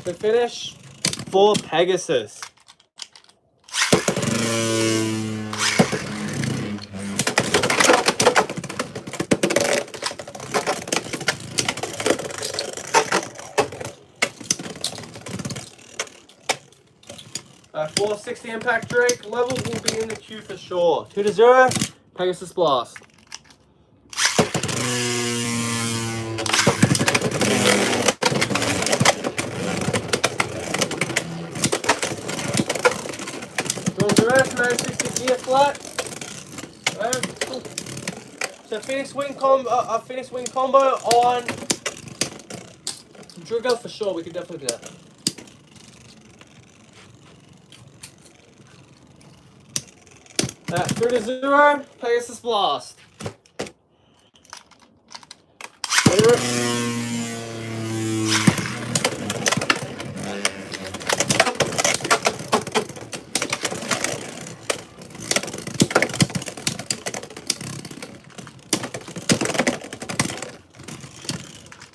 The finish for Pegasus. Alright, 460 Impact Drake level will be in the queue for sure. 2-0, Pegasus Blast. the rest, 960 gear flat. Cool. So Phoenix Wing combo, on Drigger for sure. We could definitely do that. Alright, 3-0. Pegasus Blast.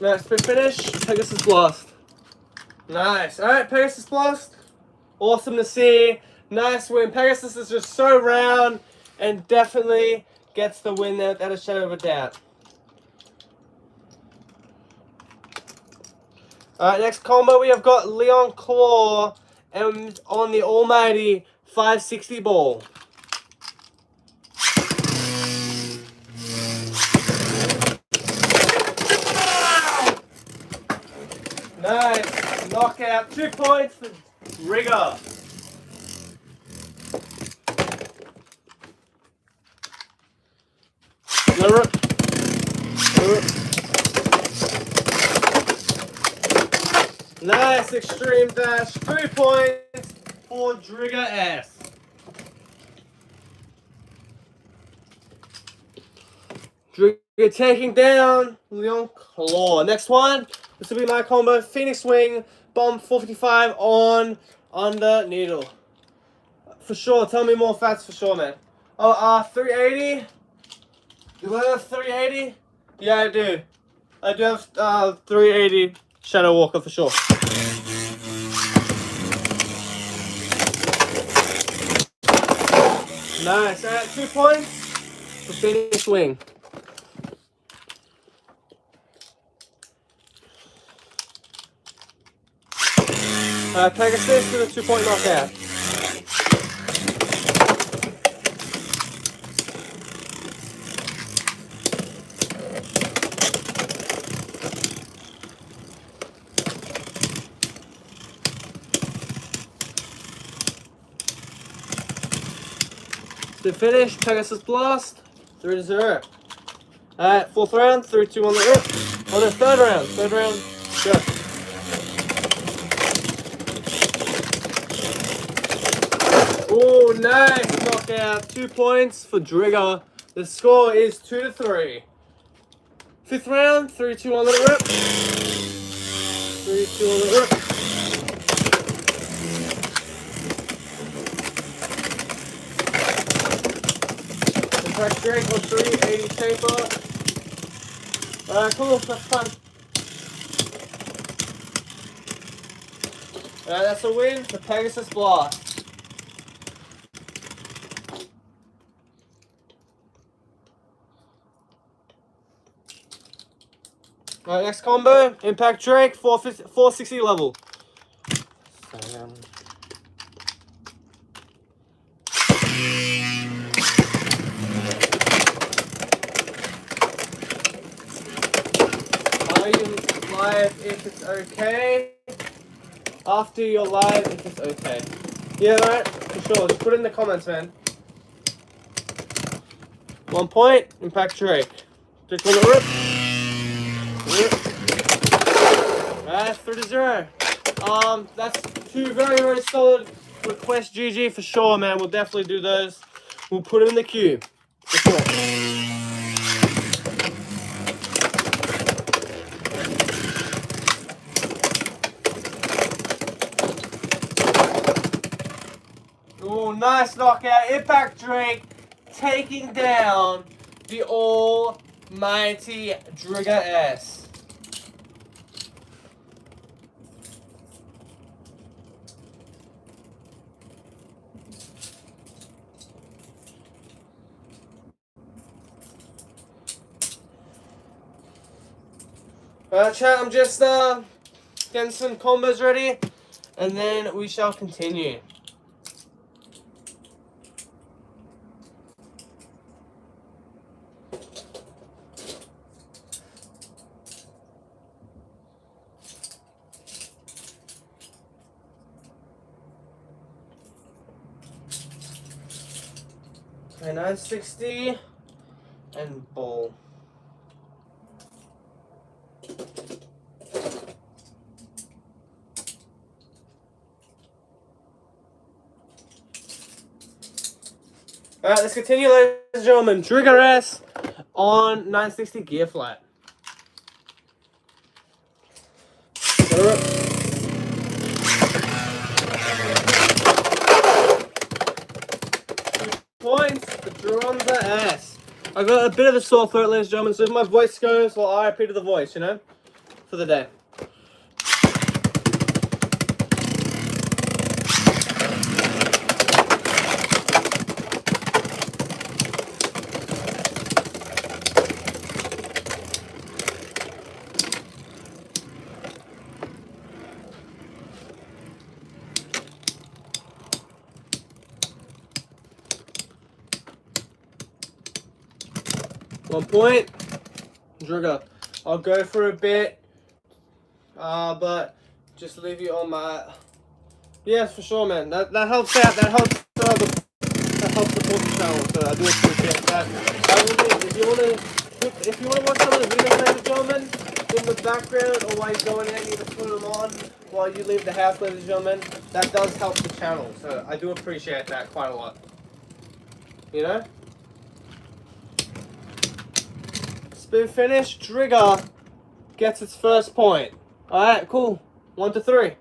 Nice, spin finish, Pegasus Blast. Nice. Alright, Pegasus Blast. Awesome to see. Nice win. Pegasus is just so round and definitely gets the win there without a shadow of a doubt. Alright, next combo we have got Leon Claw and on the almighty 560 ball. Nice. Knockout. 2 points for DRIGER. Nice extreme dash. 3 points for DRIGER S. DRIGER taking down Leon Claw. Next one. This will be my combo. Phoenix Wing, Bomb 455 on under needle. For sure. Tell me more facts for sure, man. Oh, 380. Do I have 380? Yeah, I do. I do have 380 Shadow Walker for sure. Nice. Alright, 2 points for Phoenix Wing. Pegasus with a 2-point knockout. To finish, Pegasus Blast, 3-0. Alright, 4th round, 3, 2, 1, let rip. On the 3rd round, go. Oh, nice knockout, 2 points for DRIGER. The score is 2-3. 5th round, 3, 2, 1, let it rip. 3, 2, 1, let it rip. Impact Drake on 380 taper. Alright, cool, that's fun. Alright, that's a win for Pegasus Blast. Alright, next combo, Impact Drake, 460 level. Are you live if it's okay? After you're live if it's okay. Yeah, right, for sure. Just put it in the comments, man. 1 point, Impact Drake. Drake on the rip. Alright, 3-0. That's 2 very, very solid request GG for sure, man. We'll definitely do those. We'll put them in the queue. For sure. Oh, nice knockout. Impact Drake taking down the almighty DRIGER S. Chat, I'm just getting some combos ready, and then we shall continue. A 960 and ball. Alright, let's continue, ladies and gentlemen. Trigger S on 960 gear flat. Points, the drums are S. I got a bit of a sore throat, ladies and gentlemen, so if my voice goes, well, RIP to the voice, you know, for the day. One point, Drigger. I'll go for a bit, but just leave you on my. Yes, for sure, man. That helps out. That helps support the channel. So I do appreciate that. If you wanna watch some of the videos, ladies and gentlemen, in the background or while you're going out, you can put them on while you leave the house, ladies and gentlemen. That does help the channel. So I do appreciate that quite a lot. You know. Spin finish, Trigger gets its first point. Alright, cool. 1 to 3.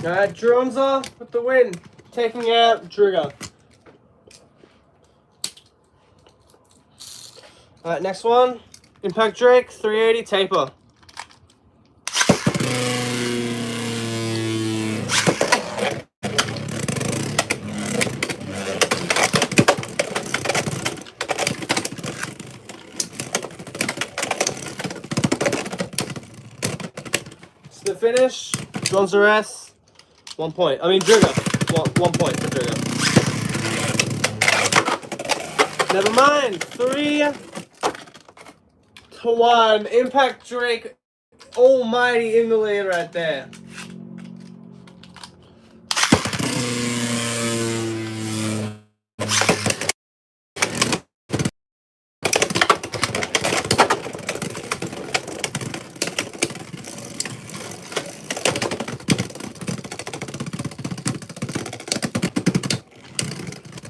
Alright, drums off with the win. Taking out Trigger. Alright, next one. Impact Drake, 380 taper. It's the finish. Drums are S. 1 point. I mean, Trigger. 1 point for Trigger. Never mind. 3 to 1. Impact Drake almighty in the lead right there.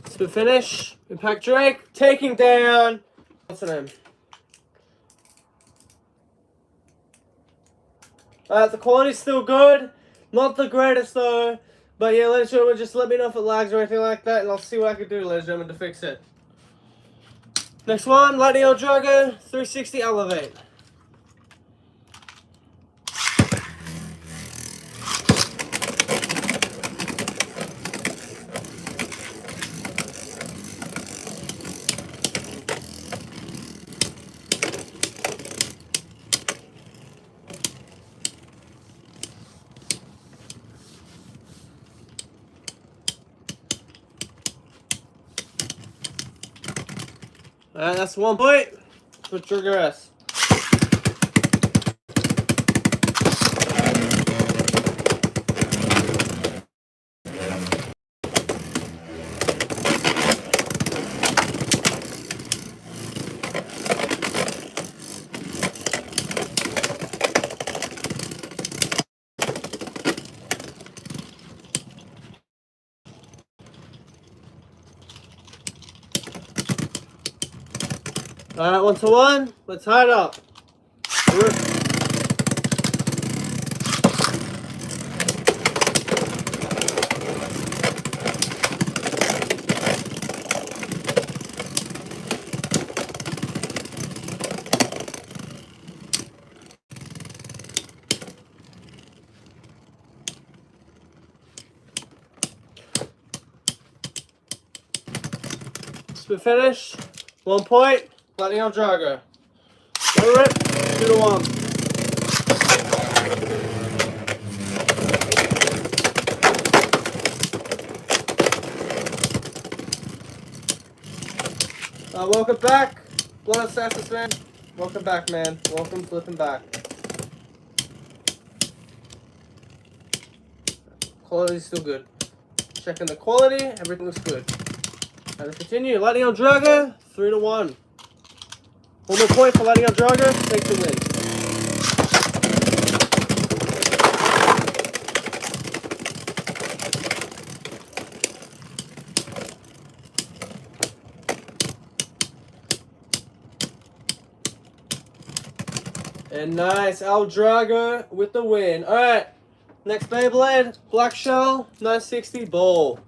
Spin finish. Impact Drake taking down. What's the name? The quality's still good. Not the greatest though. But yeah, ladies and gentlemen, just let me know if it lags or anything like that, and I'll see what I can do, ladies and gentlemen, to fix it. Next one, Lightning on Drago, 360 elevate. Alright, that's 1 point for Trigger S. Alright, 1 to 1. Let's tie it up. Spin finish. 1 point. Lightning on Drago. Let it rip. 2 to 1. Welcome back, Blood Assassins, man. Welcome back, man. Welcome flipping back. Quality's still good. Checking the quality, everything looks good. And let's continue. Lightning on DRIGER, 3-1. One more point for Lightning on DRIGER, takes the win. And nice, DRIGER with the win. Alright, next Beyblade, Black Shell, 960 ball.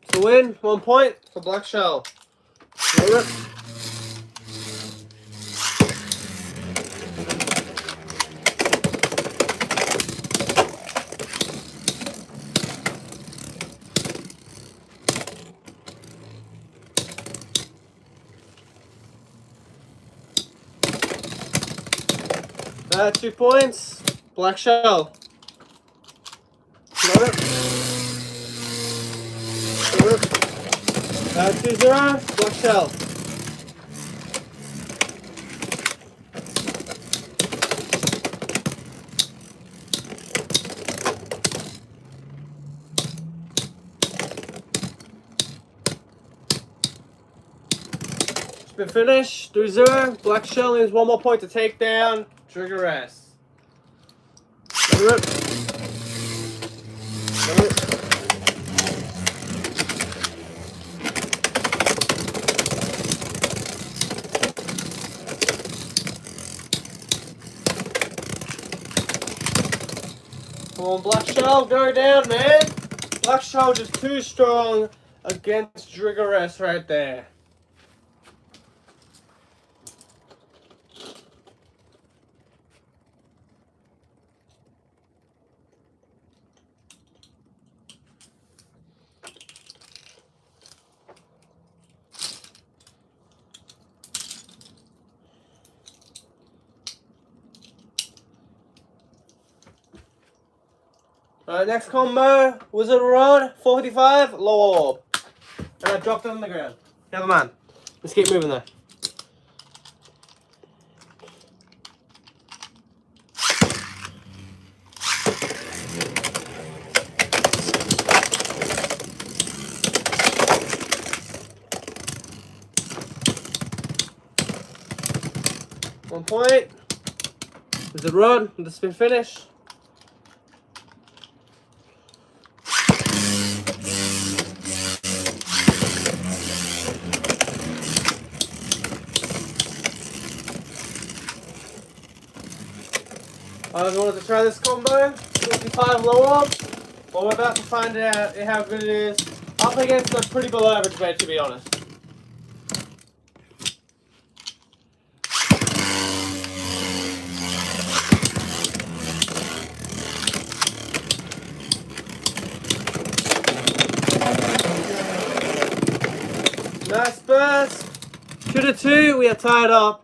To win, 1 point for Black Shell. That's 2 points. Black Shell. Love it. 2-0. Black Shell. Spin finish. 3-0. Black Shell needs 1 more point to take down DRIGER S. Come on, Black Shell, go down, man. Black Shell just too strong against DRIGER S right there. Alright, next combo, Wizard Rod, 455, lower orb. And I dropped it on the ground. Never mind. Let's keep moving though. One point. Wizard Rod with the spin finish. I just wanted to try this combo, 55 low orb. Well, we're about to find out how good it is. Up against a pretty below average bait, to be honest. Nice burst. 2-2, we are tied up.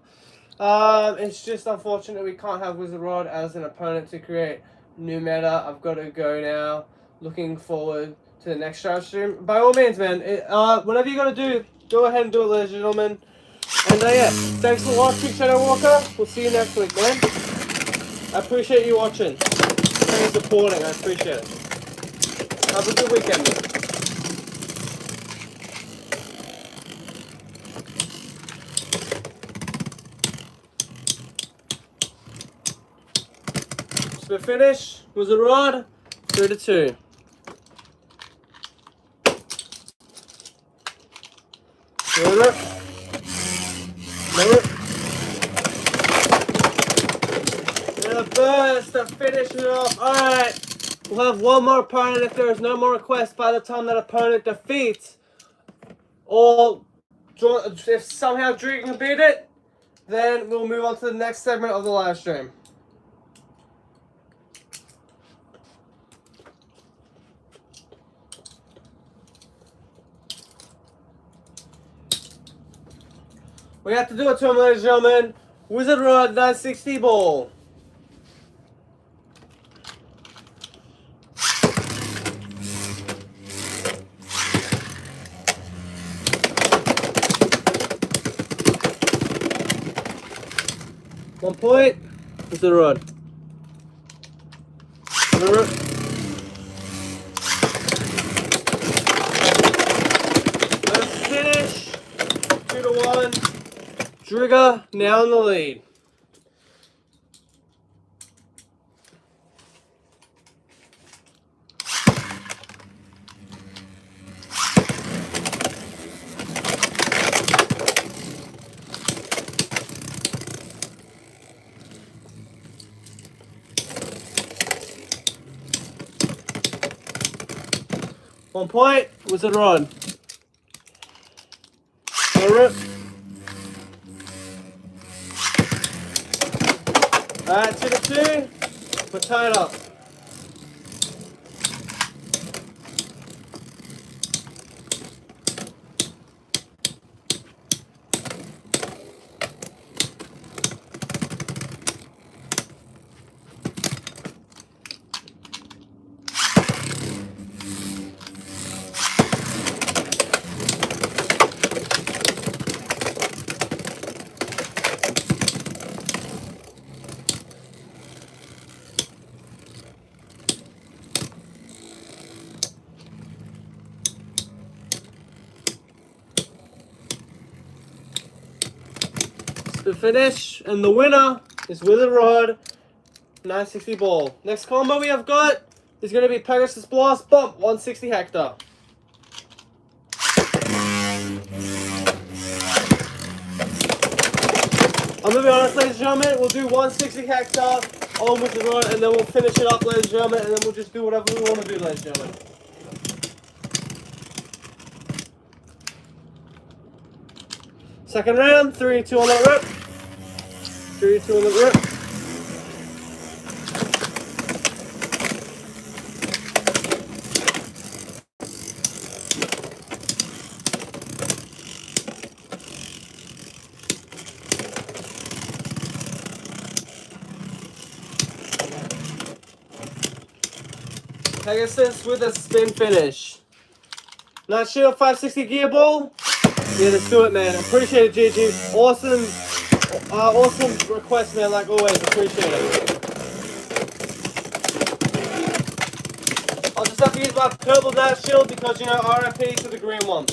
It's just unfortunate we can't have Wizard Rod as an opponent to create new meta. I've got to go now. Looking forward to the next live stream. By all means, man, whatever you got to do, go ahead and do it, ladies and gentlemen. And yeah, thanks for watching, Shadow Walker. We'll see you next week, man. I appreciate you watching and supporting. I appreciate it. Have a good weekend, man. Spin finish, Wizard Rod, 3-2. And a burst to finish it off. Alright, We'll have one more opponent if there is no more requests by the time that opponent defeats. Or if somehow Drigger can beat it, then we'll move on to the next segment of the live stream. We have to do it to him, ladies and gentlemen. Wizard Rod 960 ball. One point. Wizard Rod. Let's finish. 2-1. Drigger now in the lead. One point. Wizard Rod. Alright, 2-2. We're tied up. To finish, and the winner is Wizard Rod 960 ball. Next combo we have got is going to be Pegasus Blast Bump 160 Hector. I'm going to be honest, ladies and gentlemen, we'll do 160 Hector on Wizard Rod, and then we'll finish it up, ladies and gentlemen, and then we'll just do whatever we want to do, ladies and gentlemen. Second round, 3-2 on that rip. 3-2 on the rip. Pegasus with a spin finish. Not sure, 560 gear ball. Yeah, let's do it, man. Appreciate it, GG. Awesome, awesome request, man. Like always, appreciate it. I'll just have to use my purple dash shield because, you know, RIP to the green one.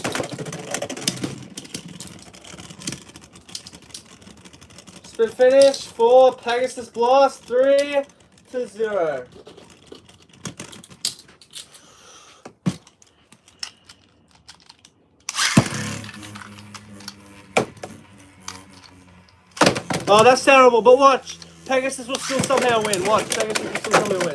Spin finish for Pegasus Blast, 3-0. Oh, that's terrible, but watch. Pegasus will still somehow win. Watch, Pegasus will still somehow win.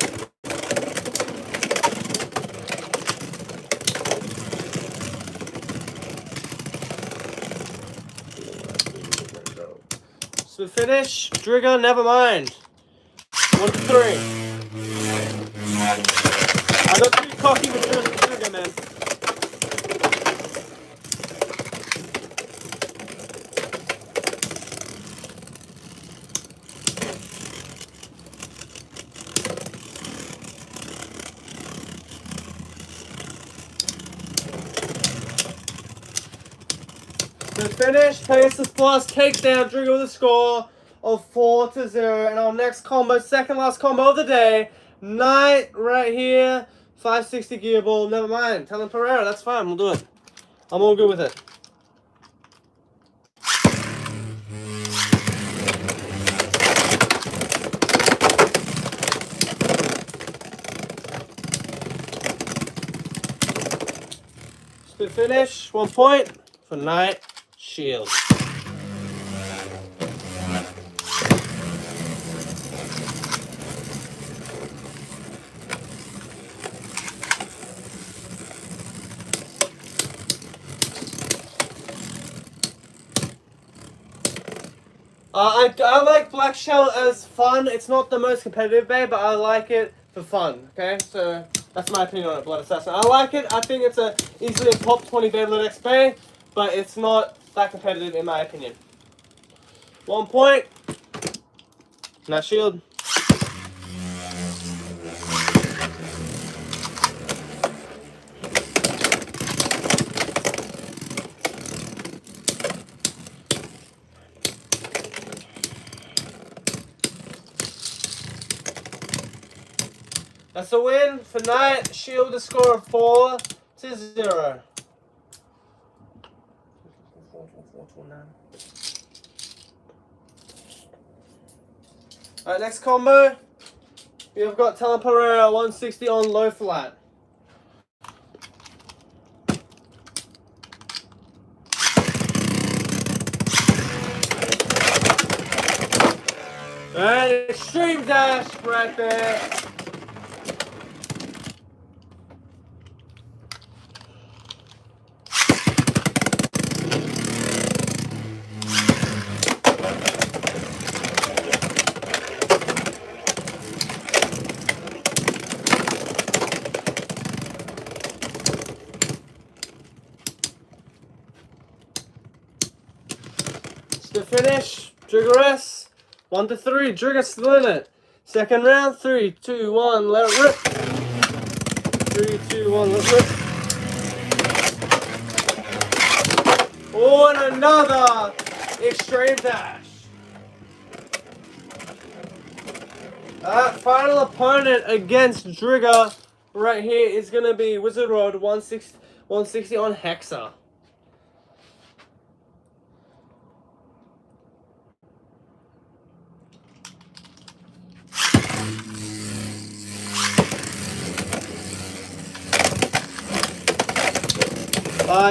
So finish, Drigger, never mind. 1-3. I got too cocky with Drigger, man. To finish, Pegasus Blast takes down Drigger with a score of 4-0. And our next combo, second last combo of the day, Knight right here, 560 gear ball. Never mind, Talon Pereira, that's fine, we'll do it. I'm all good with it. Spin finish, 1 point for Knight Shield. I like Black Shell as fun. It's not the most competitive Beyblade, but I like it for fun. Okay, so that's my opinion on it, Blood Assassin. I like it. I think it's easily a top 20 Beyblade X Bay, but it's not that competitive in my opinion. 1 point. Now shield. That's a win for Knight. Shield a score of 4-0. Alright, next combo. We've got Teleporter 160 on low flat. And extreme dash right there. The finish, Drigger S, 1-3, Drigger still in it. Second round, 3, 2, 1, let it rip. 3, 2, 1, let it rip. Oh, and another extreme dash. Final opponent against Drigger right here is going to be Wizard Rod 160 on Hexa.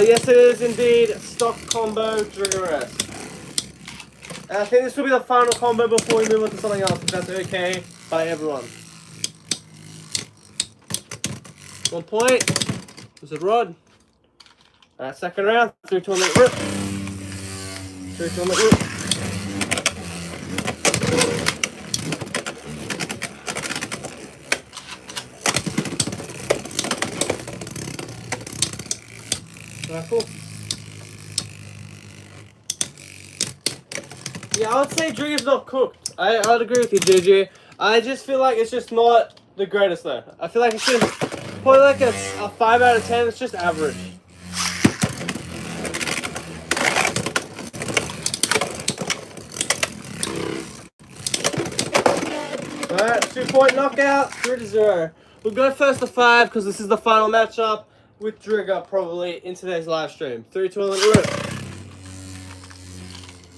Yes, it is indeed stock combo Drigger S. I think this will be the final combo before we move on to something else, if that's okay by everyone. 1 point. Wizard Rod. Second round. 3, 2, 1, let it rip. 3, 2, 1, let it rip. Cool. Yeah, I would say Drigger's not cooked. I'd agree with you, JJ. I just feel like it's just not the greatest though. I feel like it's just probably like a 5 out of 10. It's just average. Alright, 2-point knockout, 3-0. We'll go first to 5 because this is the final matchup with Drigger probably in today's live stream. 3, 2, 1, let it rip.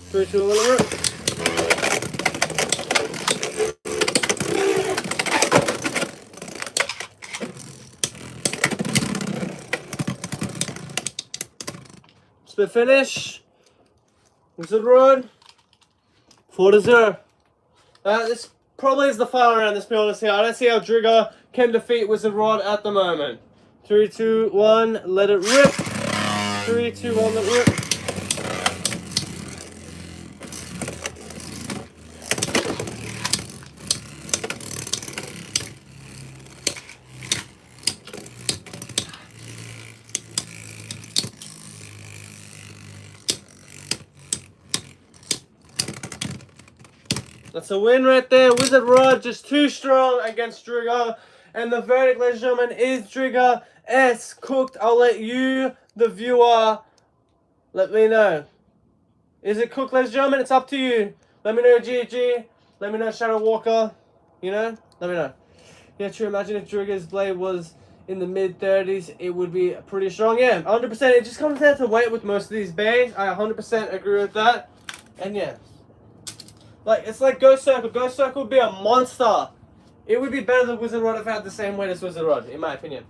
3, 2, 1, let it rip. Split finish. Wizard Rod. 4-0. This probably is the final round, let's be honest here. I don't see how Drigger can defeat Wizard Rod at the moment. 3, 2, 1, let it rip. 3, 2, 1, let it rip. That's a win right there. Wizard Rod just too strong against Drigger. And the verdict, ladies and gentlemen, is Drigger S cooked. I'll let you, the viewer, let me know. Is it cooked, ladies and gentlemen? It's up to you. Let me know, GG. Let me know, Shadow Walker. You know? Let me know. Yeah, true. Imagine if Drigger's blade was in the mid-30s. It would be pretty strong. Yeah, 100%. It just comes down to weight with most of these bays. I 100% agree with that. And yeah. Like, it's like Ghost Circle. Ghost Circle would be a monster. It would be better than Wizard Rod if it had the same weight as Wizard Rod, in my opinion.